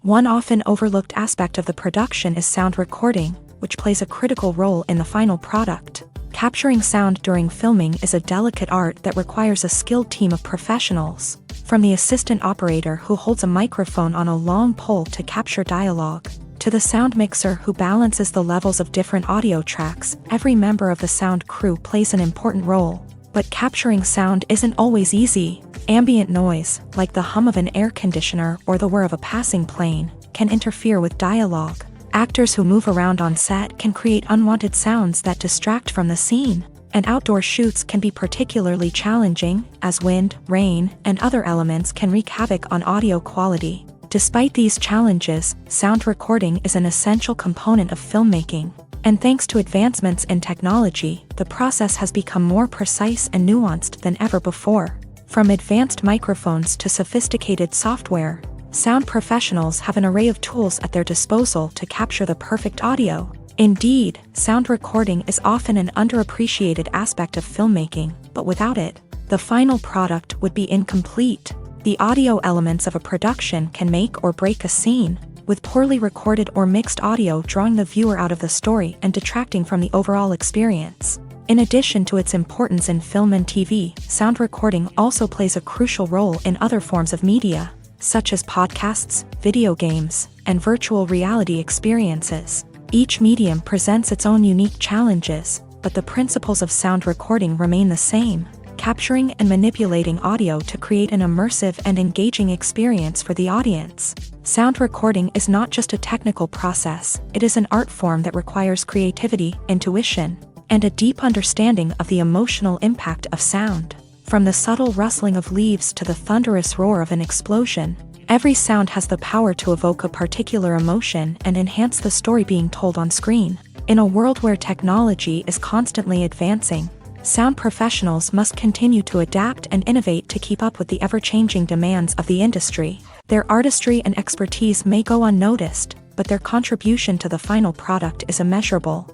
One often overlooked aspect of the production is sound recording, which plays a critical role in the final product. Capturing sound during filming is a delicate art that requires a skilled team of professionals. From the assistant operator who holds a microphone on a long pole to capture dialogue, to the sound mixer who balances the levels of different audio tracks, every member of the sound crew plays an important role. But capturing sound isn't always easy. Ambient noise, like the hum of an air conditioner or the whir of a passing plane, can interfere with dialogue. Actors who move around on set can create unwanted sounds that distract from the scene. And outdoor shoots can be particularly challenging, as wind, rain, and other elements can wreak havoc on audio quality. Despite these challenges, sound recording is an essential component of filmmaking. And thanks to advancements in technology, the process has become more precise and nuanced than ever before. From advanced microphones to sophisticated software, sound professionals have an array of tools at their disposal to capture the perfect audio. Indeed, sound recording is often an underappreciated aspect of filmmaking, but without it, the final product would be incomplete. The audio elements of a production can make or break a scene, with poorly recorded or mixed audio drawing the viewer out of the story and detracting from the overall experience. In addition to its importance in film and TV, sound recording also plays a crucial role in other forms of media, such as podcasts, video games, and virtual reality experiences. Each medium presents its own unique challenges, but the principles of sound recording remain the same, capturing and manipulating audio to create an immersive and engaging experience for the audience. Sound recording is not just a technical process, it is an art form that requires creativity, intuition, and a deep understanding of the emotional impact of sound. From the subtle rustling of leaves to the thunderous roar of an explosion, every sound has the power to evoke a particular emotion and enhance the story being told on screen. In a world where technology is constantly advancing, sound professionals must continue to adapt and innovate to keep up with the ever-changing demands of the industry. Their artistry and expertise may go unnoticed, but their contribution to the final product is immeasurable.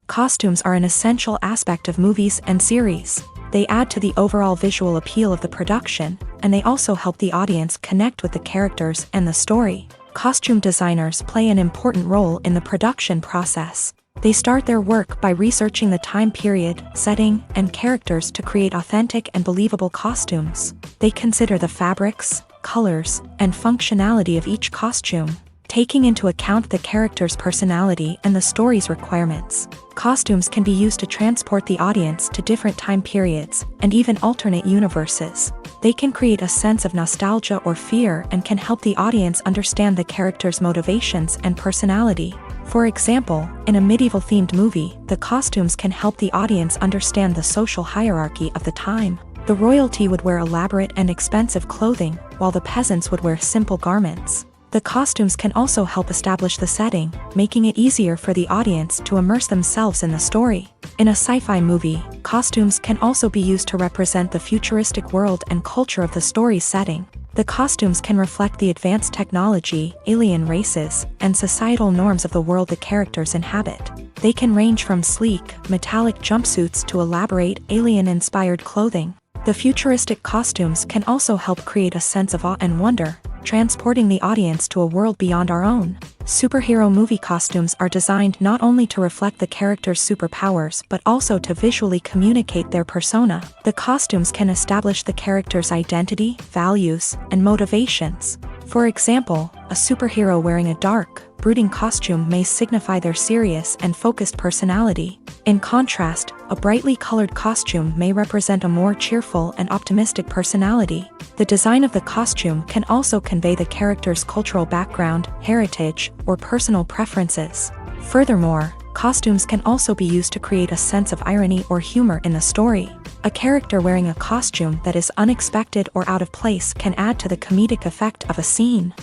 Costumes are an essential aspect of movies and series. They add to the overall visual appeal of the production, and they also help the audience connect with the characters and the story. Costume designers play an important role in the production process. They start their work by researching the time period, setting, and characters to create authentic and believable costumes. They consider the fabrics, colors, and functionality of each costume, taking into account the character's personality and the story's requirements. Costumes can be used to transport the audience to different time periods and even alternate universes. They can create a sense of nostalgia or fear and can help the audience understand the character's motivations and personality. For example, in a medieval-themed movie, the costumes can help the audience understand the social hierarchy of the time. The royalty would wear elaborate and expensive clothing, while the peasants would wear simple garments. The costumes can also help establish the setting, making it easier for the audience to immerse themselves in the story. In a sci-fi movie, costumes can also be used to represent the futuristic world and culture of the story's setting. The costumes can reflect the advanced technology, alien races, and societal norms of the world the characters inhabit. They can range from sleek, metallic jumpsuits to elaborate, alien-inspired clothing. The futuristic costumes can also help create a sense of awe and wonder, transporting the audience to a world beyond our own. Superhero movie costumes are designed not only to reflect the character's superpowers but also to visually communicate their persona. The costumes can establish the character's identity, values, and motivations. For example, a superhero wearing a dark, brooding costume may signify their serious and focused personality. In contrast, a brightly colored costume may represent a more cheerful and optimistic personality. The design of the costume can also convey the character's cultural background, heritage, or personal preferences. Furthermore, costumes can also be used to create a sense of irony or humor in the story. A character wearing a costume that is unexpected or out of place can add to the comedic effect of a scene.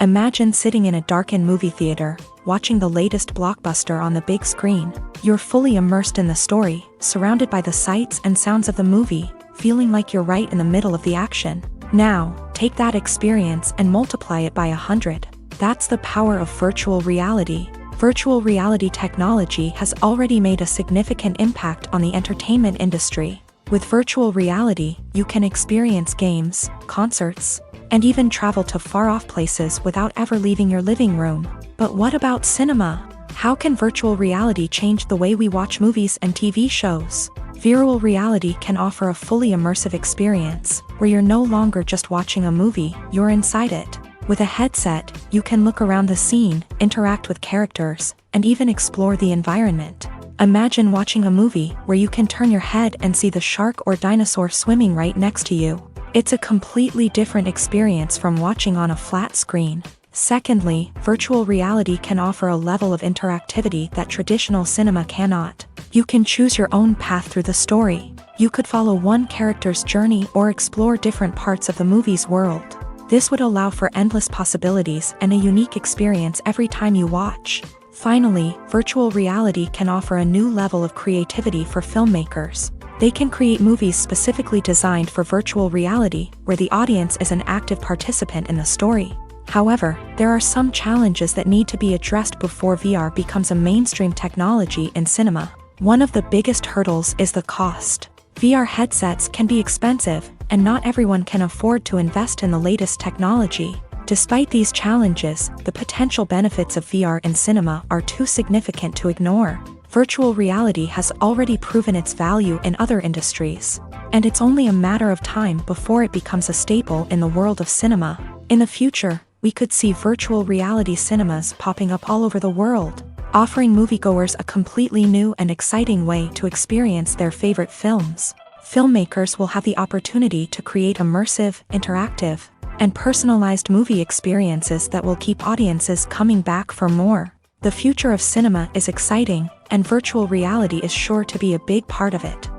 Imagine sitting in a darkened movie theater, watching the latest blockbuster on the big screen. You're fully immersed in the story, surrounded by the sights and sounds of the movie, feeling like you're right in the middle of the action. Now, take that experience and multiply it by 100. That's the power of virtual reality. Virtual reality technology has already made a significant impact on the entertainment industry. With virtual reality, you can experience games, concerts, and even travel to far-off places without ever leaving your living room. But what about cinema? How can virtual reality change the way we watch movies and TV shows? Virtual reality can offer a fully immersive experience, where you're no longer just watching a movie, you're inside it. With a headset, you can look around the scene, interact with characters, and even explore the environment. Imagine watching a movie where you can turn your head and see the shark or dinosaur swimming right next to you. It's a completely different experience from watching on a flat screen. Secondly, virtual reality can offer a level of interactivity that traditional cinema cannot. You can choose your own path through the story. You could follow one character's journey or explore different parts of the movie's world. This would allow for endless possibilities and a unique experience every time you watch. Finally, virtual reality can offer a new level of creativity for filmmakers. They can create movies specifically designed for virtual reality, where the audience is an active participant in the story. However, there are some challenges that need to be addressed before VR becomes a mainstream technology in cinema. One of the biggest hurdles is the cost. VR headsets can be expensive, and not everyone can afford to invest in the latest technology. Despite these challenges, the potential benefits of VR in cinema are too significant to ignore. Virtual reality has already proven its value in other industries, and it's only a matter of time before it becomes a staple in the world of cinema. In the future, we could see virtual reality cinemas popping up all over the world, offering moviegoers a completely new and exciting way to experience their favorite films. Filmmakers will have the opportunity to create immersive, interactive, and personalized movie experiences that will keep audiences coming back for more. The future of cinema is exciting, and virtual reality is sure to be a big part of it.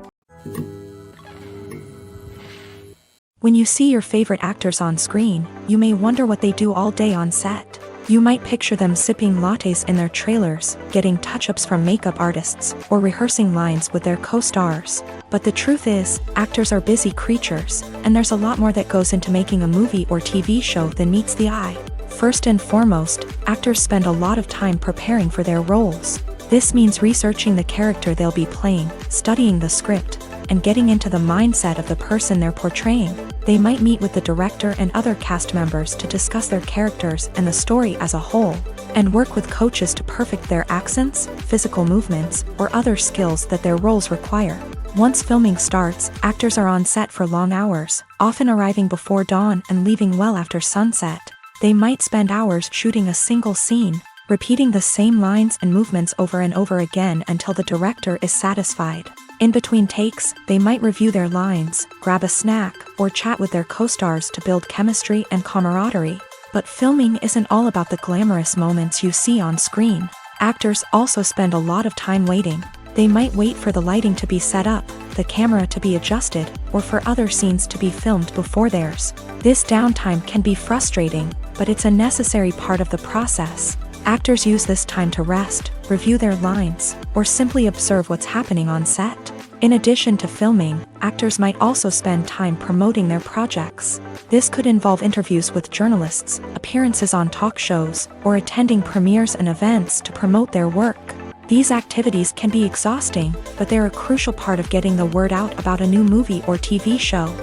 When you see your favorite actors on screen, you may wonder what they do all day on set. You might picture them sipping lattes in their trailers, getting touch-ups from makeup artists, or rehearsing lines with their co-stars. But the truth is, actors are busy creatures, and there's a lot more that goes into making a movie or TV show than meets the eye. First and foremost, actors spend a lot of time preparing for their roles. This means researching the character they'll be playing, studying the script, and getting into the mindset of the person they're portraying. They might meet with the director and other cast members to discuss their characters and the story as a whole, and work with coaches to perfect their accents, physical movements, or other skills that their roles require. Once filming starts, actors are on set for long hours, often arriving before dawn and leaving well after sunset. They might spend hours shooting a single scene, repeating the same lines and movements over and over again until the director is satisfied. In between takes, they might review their lines, grab a snack, or chat with their co-stars to build chemistry and camaraderie. But filming isn't all about the glamorous moments you see on screen. Actors also spend a lot of time waiting. They might wait for the lighting to be set up, the camera to be adjusted, or for other scenes to be filmed before theirs. This downtime can be frustrating, but it's a necessary part of the process. Actors use this time to rest, review their lines, or simply observe what's happening on set. In addition to filming, actors might also spend time promoting their projects. This could involve interviews with journalists, appearances on talk shows, or attending premieres and events to promote their work. These activities can be exhausting, but they're a crucial part of getting the word out about a new movie or TV show.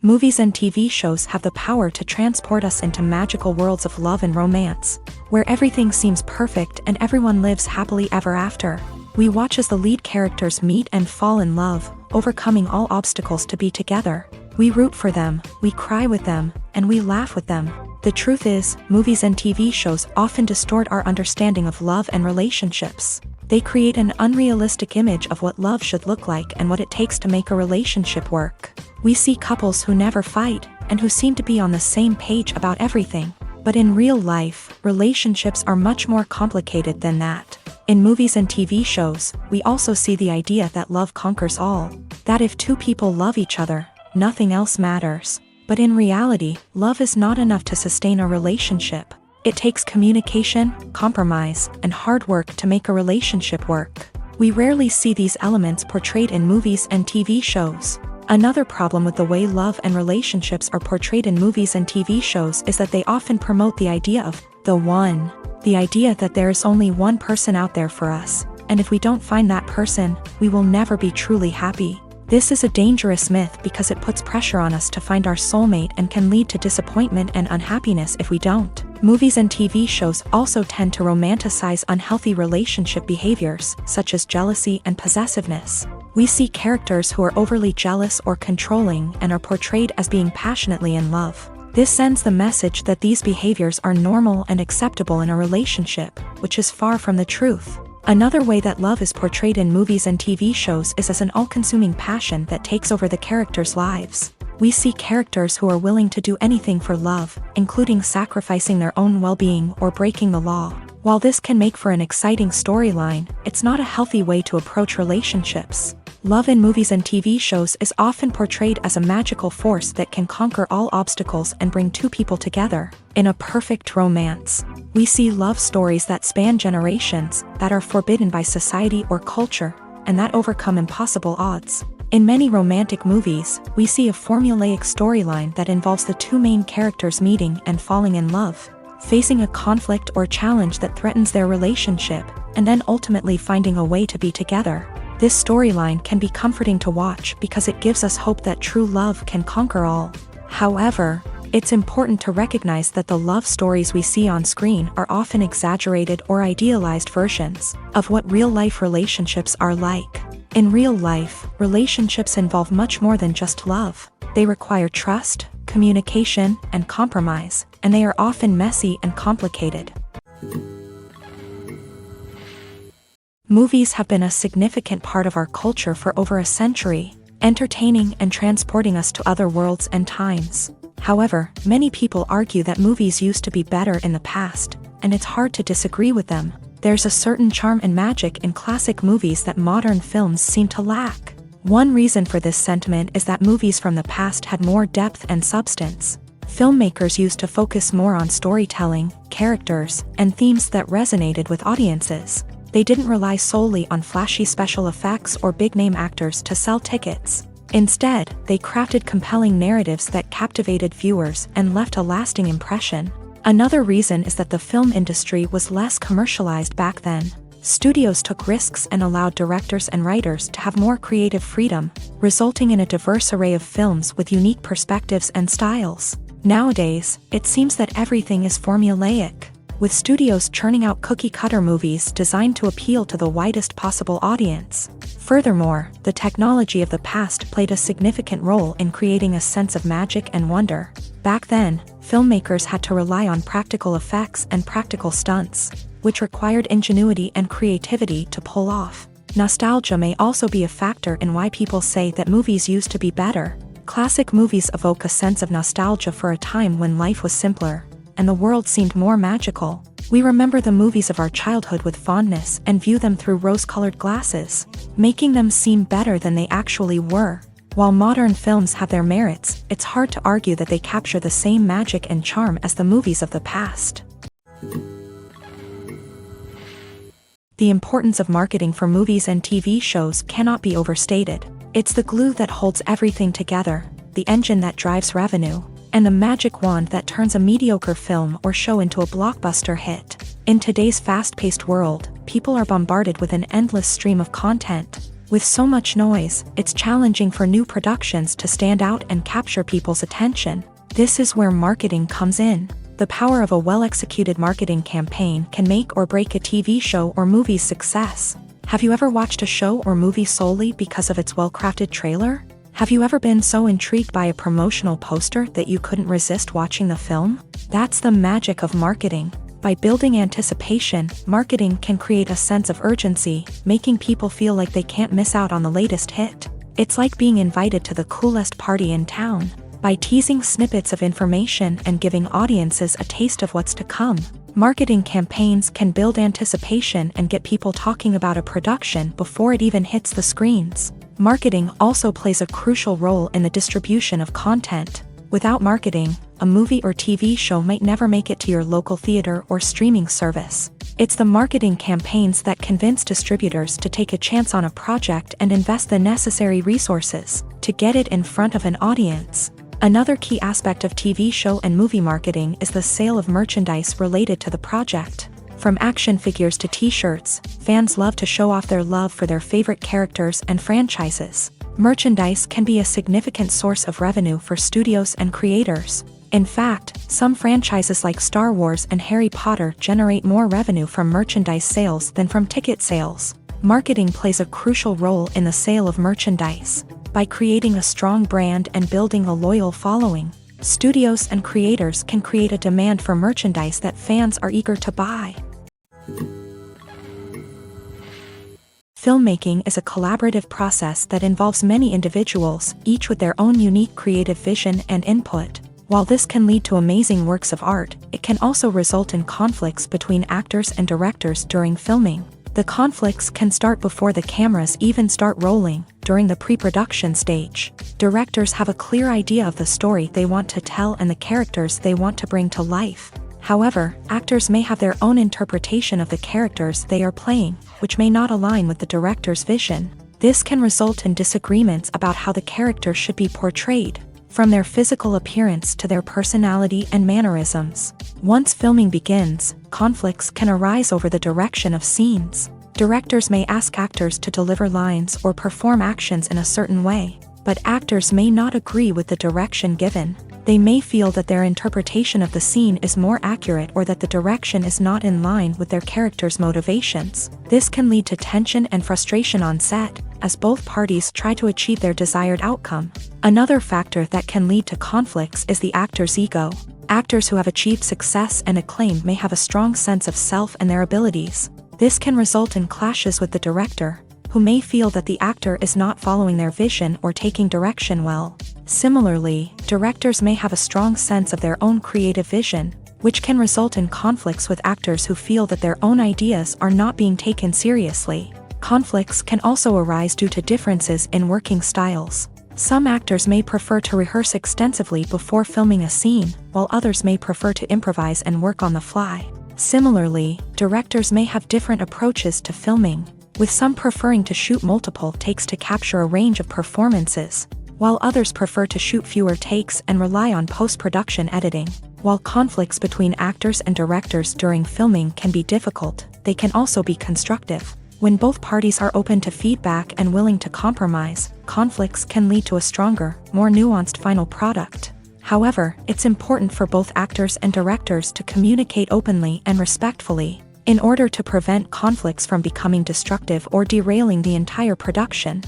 Movies and TV shows have the power to transport us into magical worlds of love and romance, where everything seems perfect and everyone lives happily ever after. We watch as the lead characters meet and fall in love, overcoming all obstacles to be together. We root for them, we cry with them, and we laugh with them. The truth is, movies and TV shows often distort our understanding of love and relationships. They create an unrealistic image of what love should look like and what it takes to make a relationship work. We see couples who never fight, and who seem to be on the same page about everything. But in real life, relationships are much more complicated than that. In movies and TV shows, we also see the idea that love conquers all. That if two people love each other, nothing else matters. But in reality, love is not enough to sustain a relationship. It takes communication, compromise, and hard work to make a relationship work. We rarely see these elements portrayed in movies and TV shows. Another problem with the way love and relationships are portrayed in movies and TV shows is that they often promote the idea of the one. The idea that there is only one person out there for us, and if we don't find that person, we will never be truly happy. This is a dangerous myth because it puts pressure on us to find our soulmate and can lead to disappointment and unhappiness if we don't. Movies and TV shows also tend to romanticize unhealthy relationship behaviors, such as jealousy and possessiveness. We see characters who are overly jealous or controlling and are portrayed as being passionately in love. This sends the message that these behaviors are normal and acceptable in a relationship, which is far from the truth. Another way that love is portrayed in movies and TV shows is as an all-consuming passion that takes over the characters' lives. We see characters who are willing to do anything for love, including sacrificing their own well-being or breaking the law. While this can make for an exciting storyline, it's not a healthy way to approach relationships. Love in movies and TV shows is often portrayed as a magical force that can conquer all obstacles and bring two people together. In a perfect romance, we see love stories that span generations, that are forbidden by society or culture, and that overcome impossible odds. In many romantic movies, we see a formulaic storyline that involves the two main characters meeting and falling in love, facing a conflict or challenge that threatens their relationship, and then ultimately finding a way to be together. This storyline can be comforting to watch because it gives us hope that true love can conquer all. However, it's important to recognize that the love stories we see on screen are often exaggerated or idealized versions of what real-life relationships are like. In real life, relationships involve much more than just love. They require trust, communication, and compromise, and they are often messy and complicated. Movies have been a significant part of our culture for over a century, entertaining and transporting us to other worlds and times. However, many people argue that movies used to be better in the past, and it's hard to disagree with them. There's a certain charm and magic in classic movies that modern films seem to lack. One reason for this sentiment is that movies from the past had more depth and substance. Filmmakers used to focus more on storytelling, characters, and themes that resonated with audiences. They didn't rely solely on flashy special effects or big-name actors to sell tickets. Instead, they crafted compelling narratives that captivated viewers and left a lasting impression. Another reason is that the film industry was less commercialized back then. Studios took risks and allowed directors and writers to have more creative freedom, resulting in a diverse array of films with unique perspectives and styles. Nowadays, it seems that everything is formulaic, with studios churning out cookie-cutter movies designed to appeal to the widest possible audience. Furthermore, the technology of the past played a significant role in creating a sense of magic and wonder. Back then, filmmakers had to rely on practical effects and practical stunts, which required ingenuity and creativity to pull off. Nostalgia may also be a factor in why people say that movies used to be better. Classic movies evoke a sense of nostalgia for a time when life was simpler, and the world seemed more magical. We remember the movies of our childhood with fondness and view them through rose-colored glasses, making them seem better than they actually were. While modern films have their merits, it's hard to argue that they capture the same magic and charm as the movies of the past. The importance of marketing for movies and TV shows cannot be overstated. It's the glue that holds everything together, the engine that drives revenue, and the magic wand that turns a mediocre film or show into a blockbuster hit. In today's fast-paced world, people are bombarded with an endless stream of content. With so much noise, it's challenging for new productions to stand out and capture people's attention. This is where marketing comes in. The power of a well-executed marketing campaign can make or break a TV show or movie's success. Have you ever watched a show or movie solely because of its well-crafted trailer? Have you ever been so intrigued by a promotional poster that you couldn't resist watching the film? That's the magic of marketing. By building anticipation, marketing can create a sense of urgency, making people feel like they can't miss out on the latest hit. It's like being invited to the coolest party in town. By teasing snippets of information and giving audiences a taste of what's to come, marketing campaigns can build anticipation and get people talking about a production before it even hits the screens. Marketing also plays a crucial role in the distribution of content. Without marketing, a movie or TV show might never make it to your local theater or streaming service. It's the marketing campaigns that convince distributors to take a chance on a project and invest the necessary resources to get it in front of an audience. Another key aspect of TV show and movie marketing is the sale of merchandise related to the project. From action figures to t-shirts, fans love to show off their love for their favorite characters and franchises. Merchandise can be a significant source of revenue for studios and creators. In fact, some franchises like Star Wars and Harry Potter generate more revenue from merchandise sales than from ticket sales. Marketing plays a crucial role in the sale of merchandise. By creating a strong brand and building a loyal following, studios and creators can create a demand for merchandise that fans are eager to buy. Filmmaking is a collaborative process that involves many individuals, each with their own unique creative vision and input. While this can lead to amazing works of art, it can also result in conflicts between actors and directors during filming. The conflicts can start before the cameras even start rolling, during the pre-production stage. Directors have a clear idea of the story they want to tell and the characters they want to bring to life. However, actors may have their own interpretation of the characters they are playing, which may not align with the director's vision. This can result in disagreements about how the character should be portrayed, from their physical appearance to their personality and mannerisms. Once filming begins, conflicts can arise over the direction of scenes. Directors may ask actors to deliver lines or perform actions in a certain way, but actors may not agree with the direction given. They may feel that their interpretation of the scene is more accurate or that the direction is not in line with their character's motivations. This can lead to tension and frustration on set, as both parties try to achieve their desired outcome. Another factor that can lead to conflicts is the actor's ego. Actors who have achieved success and acclaim may have a strong sense of self and their abilities. This can result in clashes with the director, who may feel that the actor is not following their vision or taking direction well. Similarly, directors may have a strong sense of their own creative vision, which can result in conflicts with actors who feel that their own ideas are not being taken seriously. Conflicts can also arise due to differences in working styles. Some actors may prefer to rehearse extensively before filming a scene, while others may prefer to improvise and work on the fly. Similarly, directors may have different approaches to filming, with some preferring to shoot multiple takes to capture a range of performances, while others prefer to shoot fewer takes and rely on post-production editing. While conflicts between actors and directors during filming can be difficult, they can also be constructive. When both parties are open to feedback and willing to compromise, conflicts can lead to a stronger, more nuanced final product. However, it's important for both actors and directors to communicate openly and respectfully, in order to prevent conflicts from becoming destructive or derailing the entire production.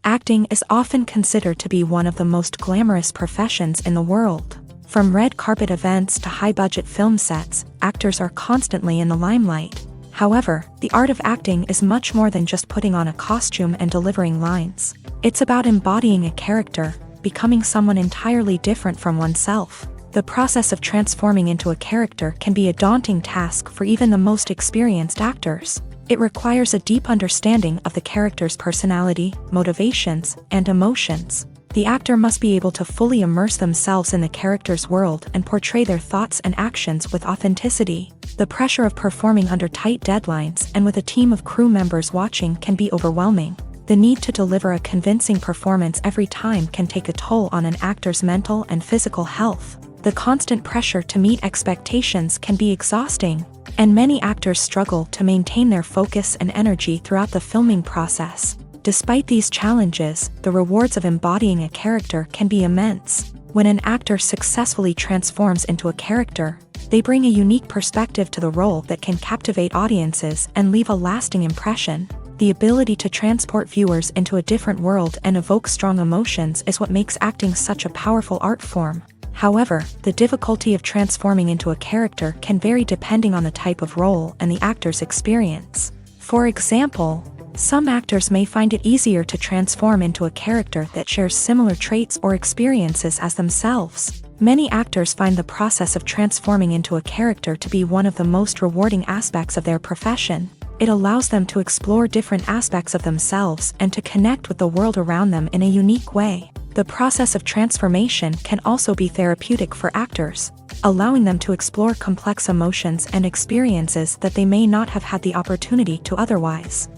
Acting is often considered to be one of the most glamorous professions in the world. From red carpet events to high-budget film sets, actors are constantly in the limelight. However, the art of acting is much more than just putting on a costume and delivering lines. It's about embodying a character, becoming someone entirely different from oneself. The process of transforming into a character can be a daunting task for even the most experienced actors. It requires a deep understanding of the character's personality, motivations, and emotions. The actor must be able to fully immerse themselves in the character's world and portray their thoughts and actions with authenticity. The pressure of performing under tight deadlines and with a team of crew members watching can be overwhelming. The need to deliver a convincing performance every time can take a toll on an actor's mental and physical health. The constant pressure to meet expectations can be exhausting, and many actors struggle to maintain their focus and energy throughout the filming process. Despite these challenges, the rewards of embodying a character can be immense. When an actor successfully transforms into a character, they bring a unique perspective to the role that can captivate audiences and leave a lasting impression. The ability to transport viewers into a different world and evoke strong emotions is what makes acting such a powerful art form. However, the difficulty of transforming into a character can vary depending on the type of role and the actor's experience. For example, some actors may find it easier to transform into a character that shares similar traits or experiences as themselves. Many actors find the process of transforming into a character to be one of the most rewarding aspects of their profession. It allows them to explore different aspects of themselves and to connect with the world around them in a unique way. The process of transformation can also be therapeutic for actors, allowing them to explore complex emotions and experiences that they may not have had the opportunity to otherwise.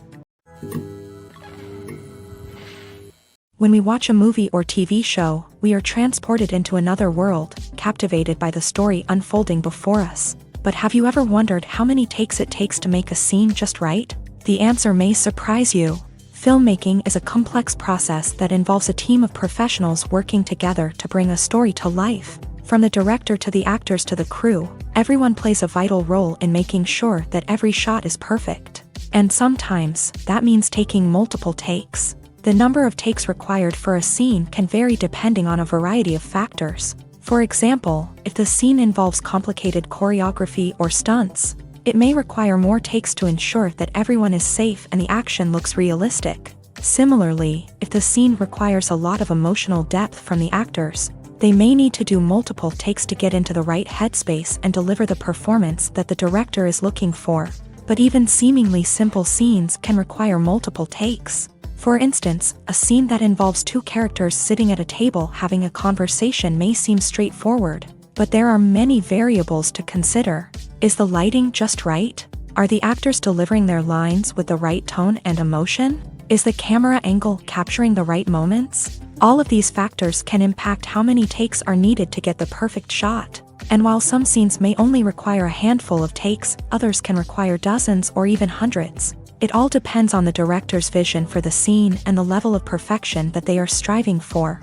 When we watch a movie or TV show, we are transported into another world, captivated by the story unfolding before us. But have you ever wondered how many takes it takes to make a scene just right? The answer may surprise you. Filmmaking is a complex process that involves a team of professionals working together to bring a story to life. From the director to the actors to the crew, everyone plays a vital role in making sure that every shot is perfect. And sometimes, that means taking multiple takes. The number of takes required for a scene can vary depending on a variety of factors. For example, if the scene involves complicated choreography or stunts, it may require more takes to ensure that everyone is safe and the action looks realistic. Similarly, if the scene requires a lot of emotional depth from the actors, they may need to do multiple takes to get into the right headspace and deliver the performance that the director is looking for. But even seemingly simple scenes can require multiple takes. For instance, a scene that involves two characters sitting at a table having a conversation may seem straightforward, but there are many variables to consider. Is the lighting just right? Are the actors delivering their lines with the right tone and emotion? Is the camera angle capturing the right moments? All of these factors can impact how many takes are needed to get the perfect shot. And while some scenes may only require a handful of takes, others can require dozens or even hundreds. It all depends on the director's vision for the scene and the level of perfection that they are striving for.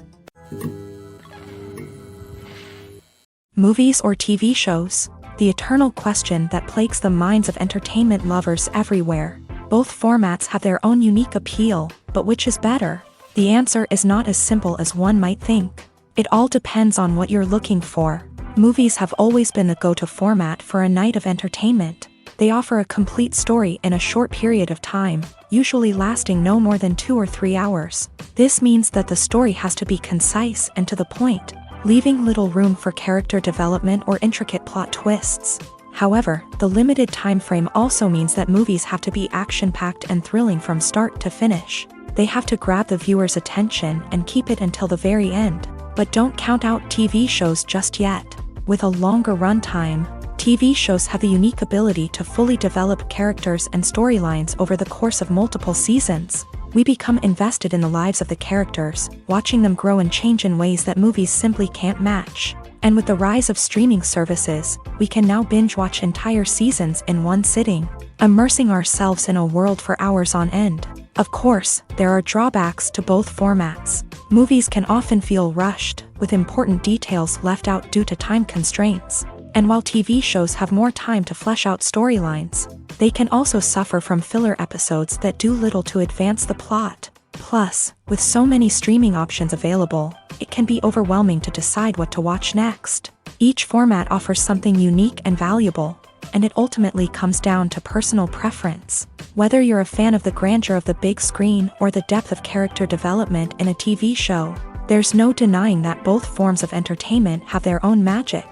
Movies or TV shows? The eternal question that plagues the minds of entertainment lovers everywhere. Both formats have their own unique appeal, but which is better? The answer is not as simple as one might think. It all depends on what you're looking for. Movies have always been the go-to format for a night of entertainment. They offer a complete story in a short period of time, usually lasting no more than 2 or 3 hours. This means that the story has to be concise and to the point, leaving little room for character development or intricate plot twists. However, the limited time frame also means that movies have to be action-packed and thrilling from start to finish. They have to grab the viewer's attention and keep it until the very end. But don't count out TV shows just yet. With a longer runtime, TV shows have the unique ability to fully develop characters and storylines over the course of multiple seasons. We become invested in the lives of the characters, watching them grow and change in ways that movies simply can't match. And with the rise of streaming services, we can now binge-watch entire seasons in one sitting, immersing ourselves in a world for hours on end. Of course, there are drawbacks to both formats. Movies can often feel rushed, with important details left out due to time constraints. And while TV shows have more time to flesh out storylines, they can also suffer from filler episodes that do little to advance the plot. Plus, with so many streaming options available, it can be overwhelming to decide what to watch next. Each format offers something unique and valuable, and it ultimately comes down to personal preference. Whether you're a fan of the grandeur of the big screen or the depth of character development in a TV show, there's no denying that both forms of entertainment have their own magic.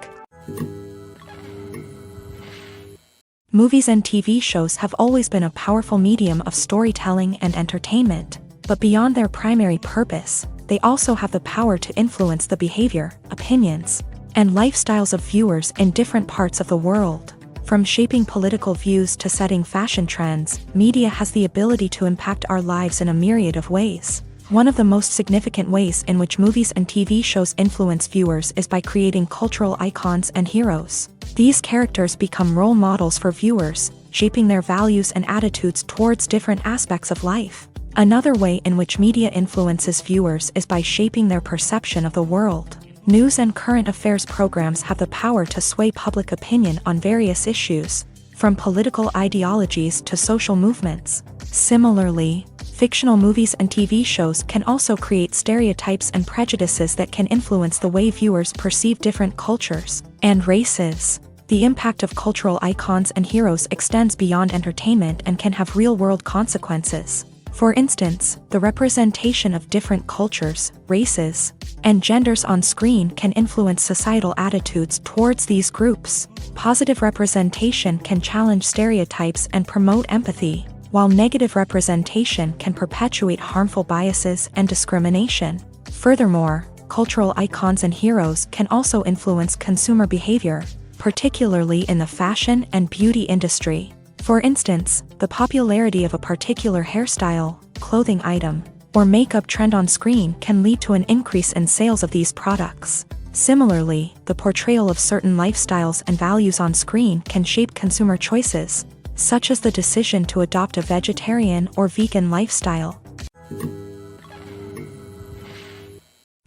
Movies and TV shows have always been a powerful medium of storytelling and entertainment, but beyond their primary purpose, they also have the power to influence the behavior, opinions, and lifestyles of viewers in different parts of the world. From shaping political views to setting fashion trends, media has the ability to impact our lives in a myriad of ways. One of the most significant ways in which movies and TV shows influence viewers is by creating cultural icons and heroes. These characters become role models for viewers, shaping their values and attitudes towards different aspects of life. Another way in which media influences viewers is by shaping their perception of the world. News and current affairs programs have the power to sway public opinion on various issues, from political ideologies to social movements. Similarly, fictional movies and TV shows can also create stereotypes and prejudices that can influence the way viewers perceive different cultures and races. The impact of cultural icons and heroes extends beyond entertainment and can have real-world consequences. For instance, the representation of different cultures, races, and genders on screen can influence societal attitudes towards these groups. Positive representation can challenge stereotypes and promote empathy, while negative representation can perpetuate harmful biases and discrimination. Furthermore, cultural icons and heroes can also influence consumer behavior, particularly in the fashion and beauty industry. For instance, the popularity of a particular hairstyle, clothing item, or makeup trend on screen can lead to an increase in sales of these products. Similarly, the portrayal of certain lifestyles and values on screen can shape consumer choices, such as the decision to adopt a vegetarian or vegan lifestyle.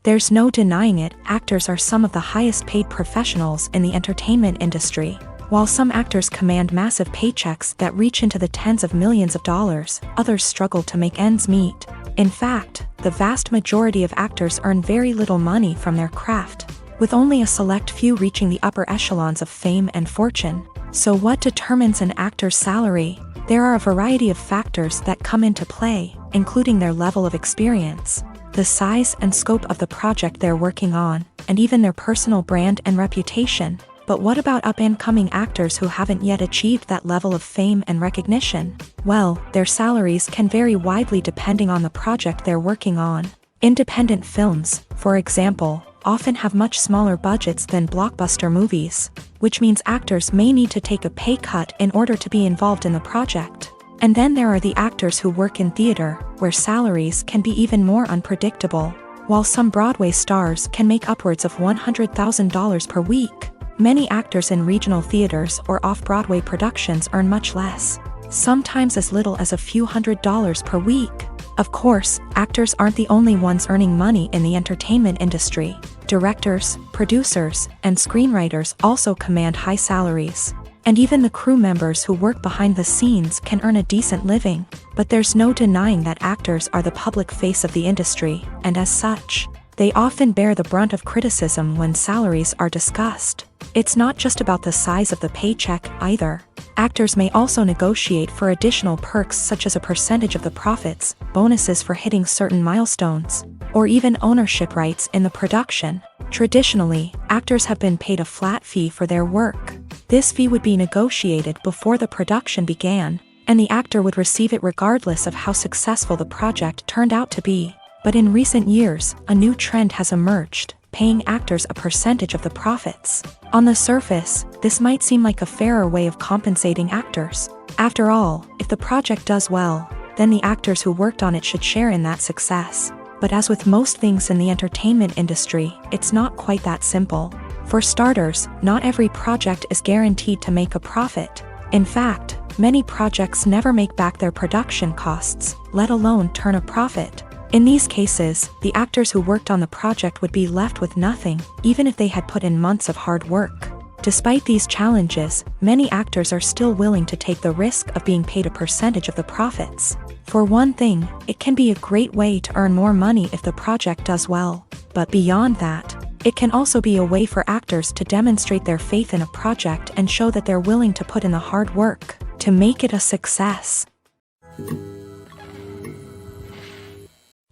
There's no denying it, actors are some of the highest paid professionals in the entertainment industry. While some actors command massive paychecks that reach into the tens of millions of dollars, others struggle to make ends meet. In fact, the vast majority of actors earn very little money from their craft, with only a select few reaching the upper echelons of fame and fortune. So what determines an actor's salary? There are a variety of factors that come into play, including their level of experience, the size and scope of the project they're working on, and even their personal brand and reputation. But what about up-and-coming actors who haven't yet achieved that level of fame and recognition? Well, their salaries can vary widely depending on the project they're working on. Independent films, for example, often have much smaller budgets than blockbuster movies, which means actors may need to take a pay cut in order to be involved in the project. And then there are the actors who work in theater, where salaries can be even more unpredictable. While some Broadway stars can make upwards of $100,000 per week, many actors in regional theaters or off-Broadway productions earn much less, sometimes as little as a few $100s per week. Of course, actors aren't the only ones earning money in the entertainment industry. Directors, producers, and screenwriters also command high salaries. And even the crew members who work behind the scenes can earn a decent living. But there's no denying that actors are the public face of the industry, and as such, they often bear the brunt of criticism when salaries are discussed. It's not just about the size of the paycheck, either. Actors may also negotiate for additional perks such as a percentage of the profits, bonuses for hitting certain milestones, or even ownership rights in the production. Traditionally, actors have been paid a flat fee for their work. This fee would be negotiated before the production began, and the actor would receive it regardless of how successful the project turned out to be. But in recent years, a new trend has emerged, paying actors a percentage of the profits. On the surface, this might seem like a fairer way of compensating actors. After all, if the project does well, then the actors who worked on it should share in that success. But as with most things in the entertainment industry, it's not quite that simple. For starters, not every project is guaranteed to make a profit. In fact, many projects never make back their production costs, let alone turn a profit. In these cases, the actors who worked on the project would be left with nothing, even if they had put in months of hard work. Despite these challenges, many actors are still willing to take the risk of being paid a percentage of the profits. For one thing, it can be a great way to earn more money if the project does well. But beyond that, it can also be a way for actors to demonstrate their faith in a project and show that they're willing to put in the hard work to make it a success.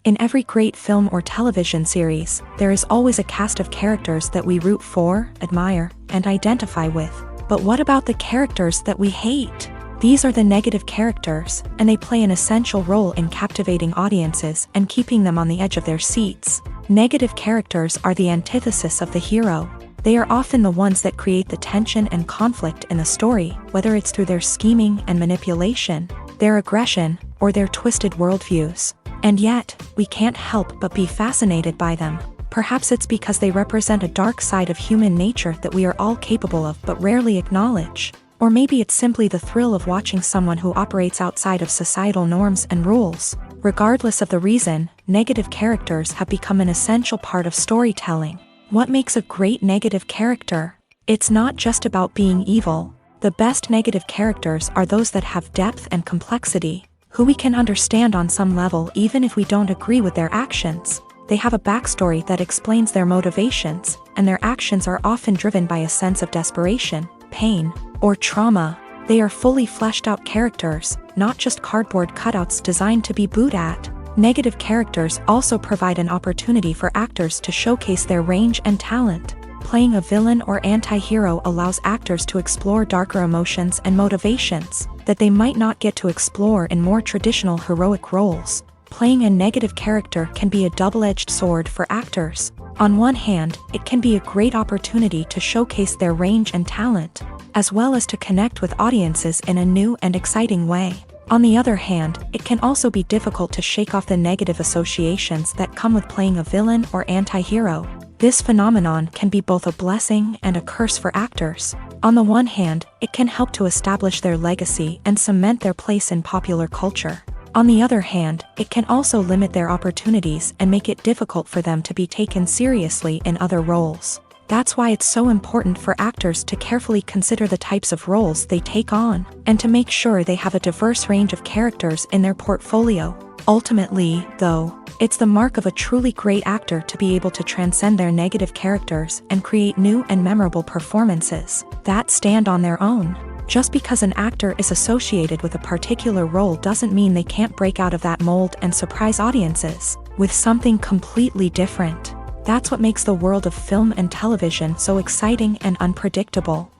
In every great film or television series, there is always a cast of characters that we root for, admire, and identify with. But what about the characters that we hate? These are the negative characters, and they play an essential role in captivating audiences and keeping them on the edge of their seats. Negative characters are the antithesis of the hero. They are often the ones that create the tension and conflict in the story, whether it's through their scheming and manipulation, their aggression, or their twisted worldviews. And yet, we can't help but be fascinated by them. Perhaps it's because they represent a dark side of human nature that we are all capable of but rarely acknowledge. Or maybe it's simply the thrill of watching someone who operates outside of societal norms and rules. Regardless of the reason, negative characters have become an essential part of storytelling. What makes a great negative character? It's not just about being evil. The best negative characters are those that have depth and complexity, who we can understand on some level even if we don't agree with their actions. They have a backstory that explains their motivations, and their actions are often driven by a sense of desperation, pain, or trauma. They are fully fleshed out characters, not just cardboard cutouts designed to be booed at. Negative characters also provide an opportunity for actors to showcase their range and talent. Playing a villain or anti-hero allows actors to explore darker emotions and motivations that they might not get to explore in more traditional heroic roles. Playing a negative character can be a double-edged sword for actors. On one hand, it can be a great opportunity to showcase their range and talent, as well as to connect with audiences in a new and exciting way. On the other hand, it can also be difficult to shake off the negative associations that come with playing a villain or anti-hero. This phenomenon can be both a blessing and a curse for actors. On the one hand, it can help to establish their legacy and cement their place in popular culture. On the other hand, it can also limit their opportunities and make it difficult for them to be taken seriously in other roles. That's why it's so important for actors to carefully consider the types of roles they take on, and to make sure they have a diverse range of characters in their portfolio. Ultimately, though, it's the mark of a truly great actor to be able to transcend their negative characters and create new and memorable performances that stand on their own. Just because an actor is associated with a particular role doesn't mean they can't break out of that mold and surprise audiences with something completely different. That's what makes the world of film and television so exciting and unpredictable.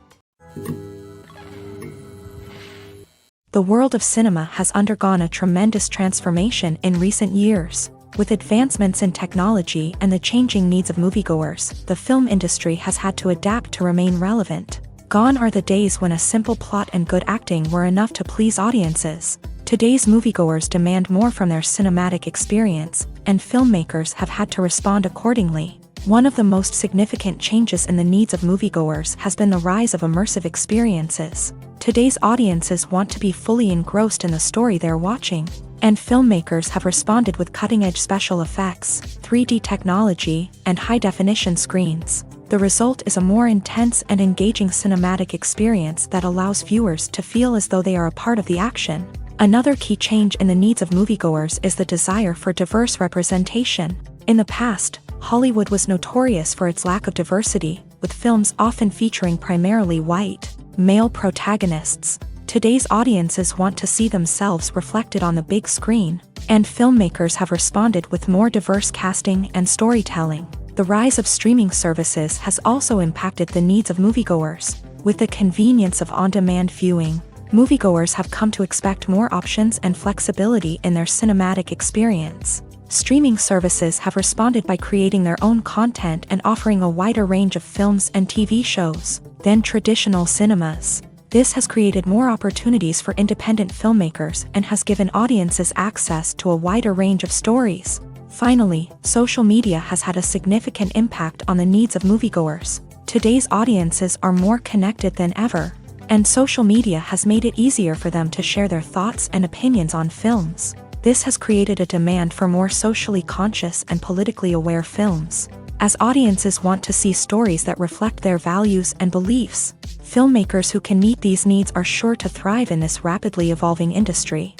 The world of cinema has undergone a tremendous transformation in recent years. With advancements in technology and the changing needs of moviegoers, the film industry has had to adapt to remain relevant. Gone are the days when a simple plot and good acting were enough to please audiences. Today's moviegoers demand more from their cinematic experience, and filmmakers have had to respond accordingly. One of the most significant changes in the needs of moviegoers has been the rise of immersive experiences. Today's audiences want to be fully engrossed in the story they're watching, and filmmakers have responded with cutting-edge special effects, 3D technology, and high-definition screens. The result is a more intense and engaging cinematic experience that allows viewers to feel as though they are a part of the action. Another key change in the needs of moviegoers is the desire for diverse representation. In the past, Hollywood was notorious for its lack of diversity, with films often featuring primarily white, male protagonists. Today's audiences want to see themselves reflected on the big screen, and filmmakers have responded with more diverse casting and storytelling. The rise of streaming services has also impacted the needs of moviegoers. With the convenience of on-demand viewing, moviegoers have come to expect more options and flexibility in their cinematic experience. Streaming services have responded by creating their own content and offering a wider range of films and TV shows than traditional cinemas. This has created more opportunities for independent filmmakers and has given audiences access to a wider range of stories. Finally, social media has had a significant impact on the needs of moviegoers. Today's audiences are more connected than ever, and social media has made it easier for them to share their thoughts and opinions on films. This has created a demand for more socially conscious and politically aware films. As audiences want to see stories that reflect their values and beliefs, filmmakers who can meet these needs are sure to thrive in this rapidly evolving industry.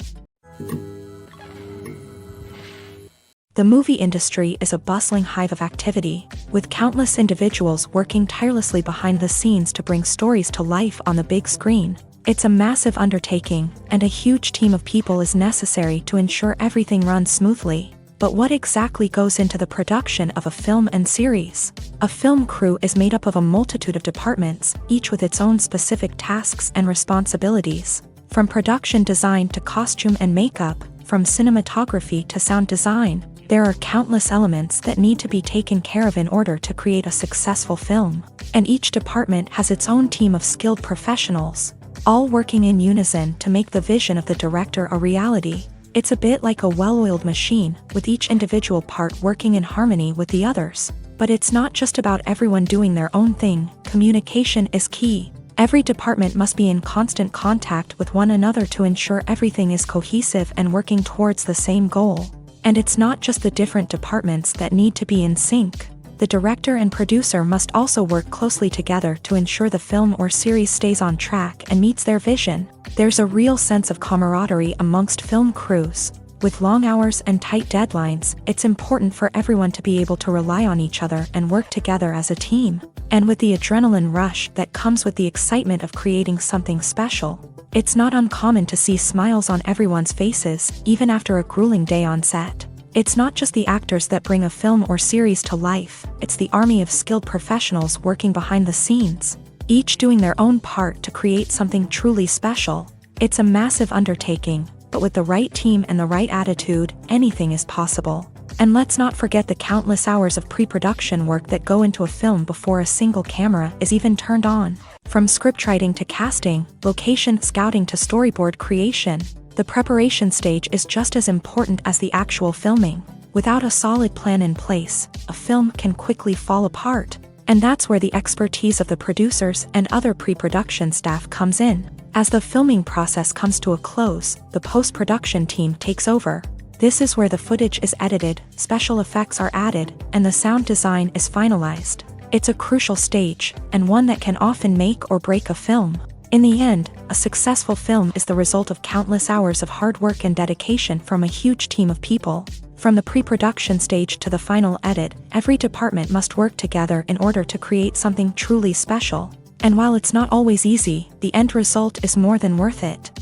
The movie industry is a bustling hive of activity, with countless individuals working tirelessly behind the scenes to bring stories to life on the big screen. It's a massive undertaking, and a huge team of people is necessary to ensure everything runs smoothly. But what exactly goes into the production of a film and series? A film crew is made up of a multitude of departments, each with its own specific tasks and responsibilities. From production design to costume and makeup, from cinematography to sound design, there are countless elements that need to be taken care of in order to create a successful film. And each department has its own team of skilled professionals, all working in unison to make the vision of the director a reality. It's a bit like a well-oiled machine, with each individual part working in harmony with the others. But it's not just about everyone doing their own thing. Communication is key. Every department must be in constant contact with one another to ensure everything is cohesive and working towards the same goal. And it's not just the different departments that need to be in sync. The director and producer must also work closely together to ensure the film or series stays on track and meets their vision. There's a real sense of camaraderie amongst film crews. With long hours and tight deadlines, it's important for everyone to be able to rely on each other and work together as a team. And with the adrenaline rush that comes with the excitement of creating something special, it's not uncommon to see smiles on everyone's faces, even after a grueling day on set. It's not just the actors that bring a film or series to life, it's the army of skilled professionals working behind the scenes, each doing their own part to create something truly special. It's a massive undertaking, but with the right team and the right attitude, anything is possible. And let's not forget the countless hours of pre-production work that go into a film before a single camera is even turned on. From scriptwriting to casting, location scouting to storyboard creation, the preparation stage is just as important as the actual filming. Without a solid plan in place, a film can quickly fall apart. And that's where the expertise of the producers and other pre-production staff comes in. As the filming process comes to a close, the post-production team takes over. This is where the footage is edited, special effects are added, and the sound design is finalized. It's a crucial stage, and one that can often make or break a film. In the end, a successful film is the result of countless hours of hard work and dedication from a huge team of people. From the pre-production stage to the final edit, every department must work together in order to create something truly special. And while it's not always easy, the end result is more than worth it.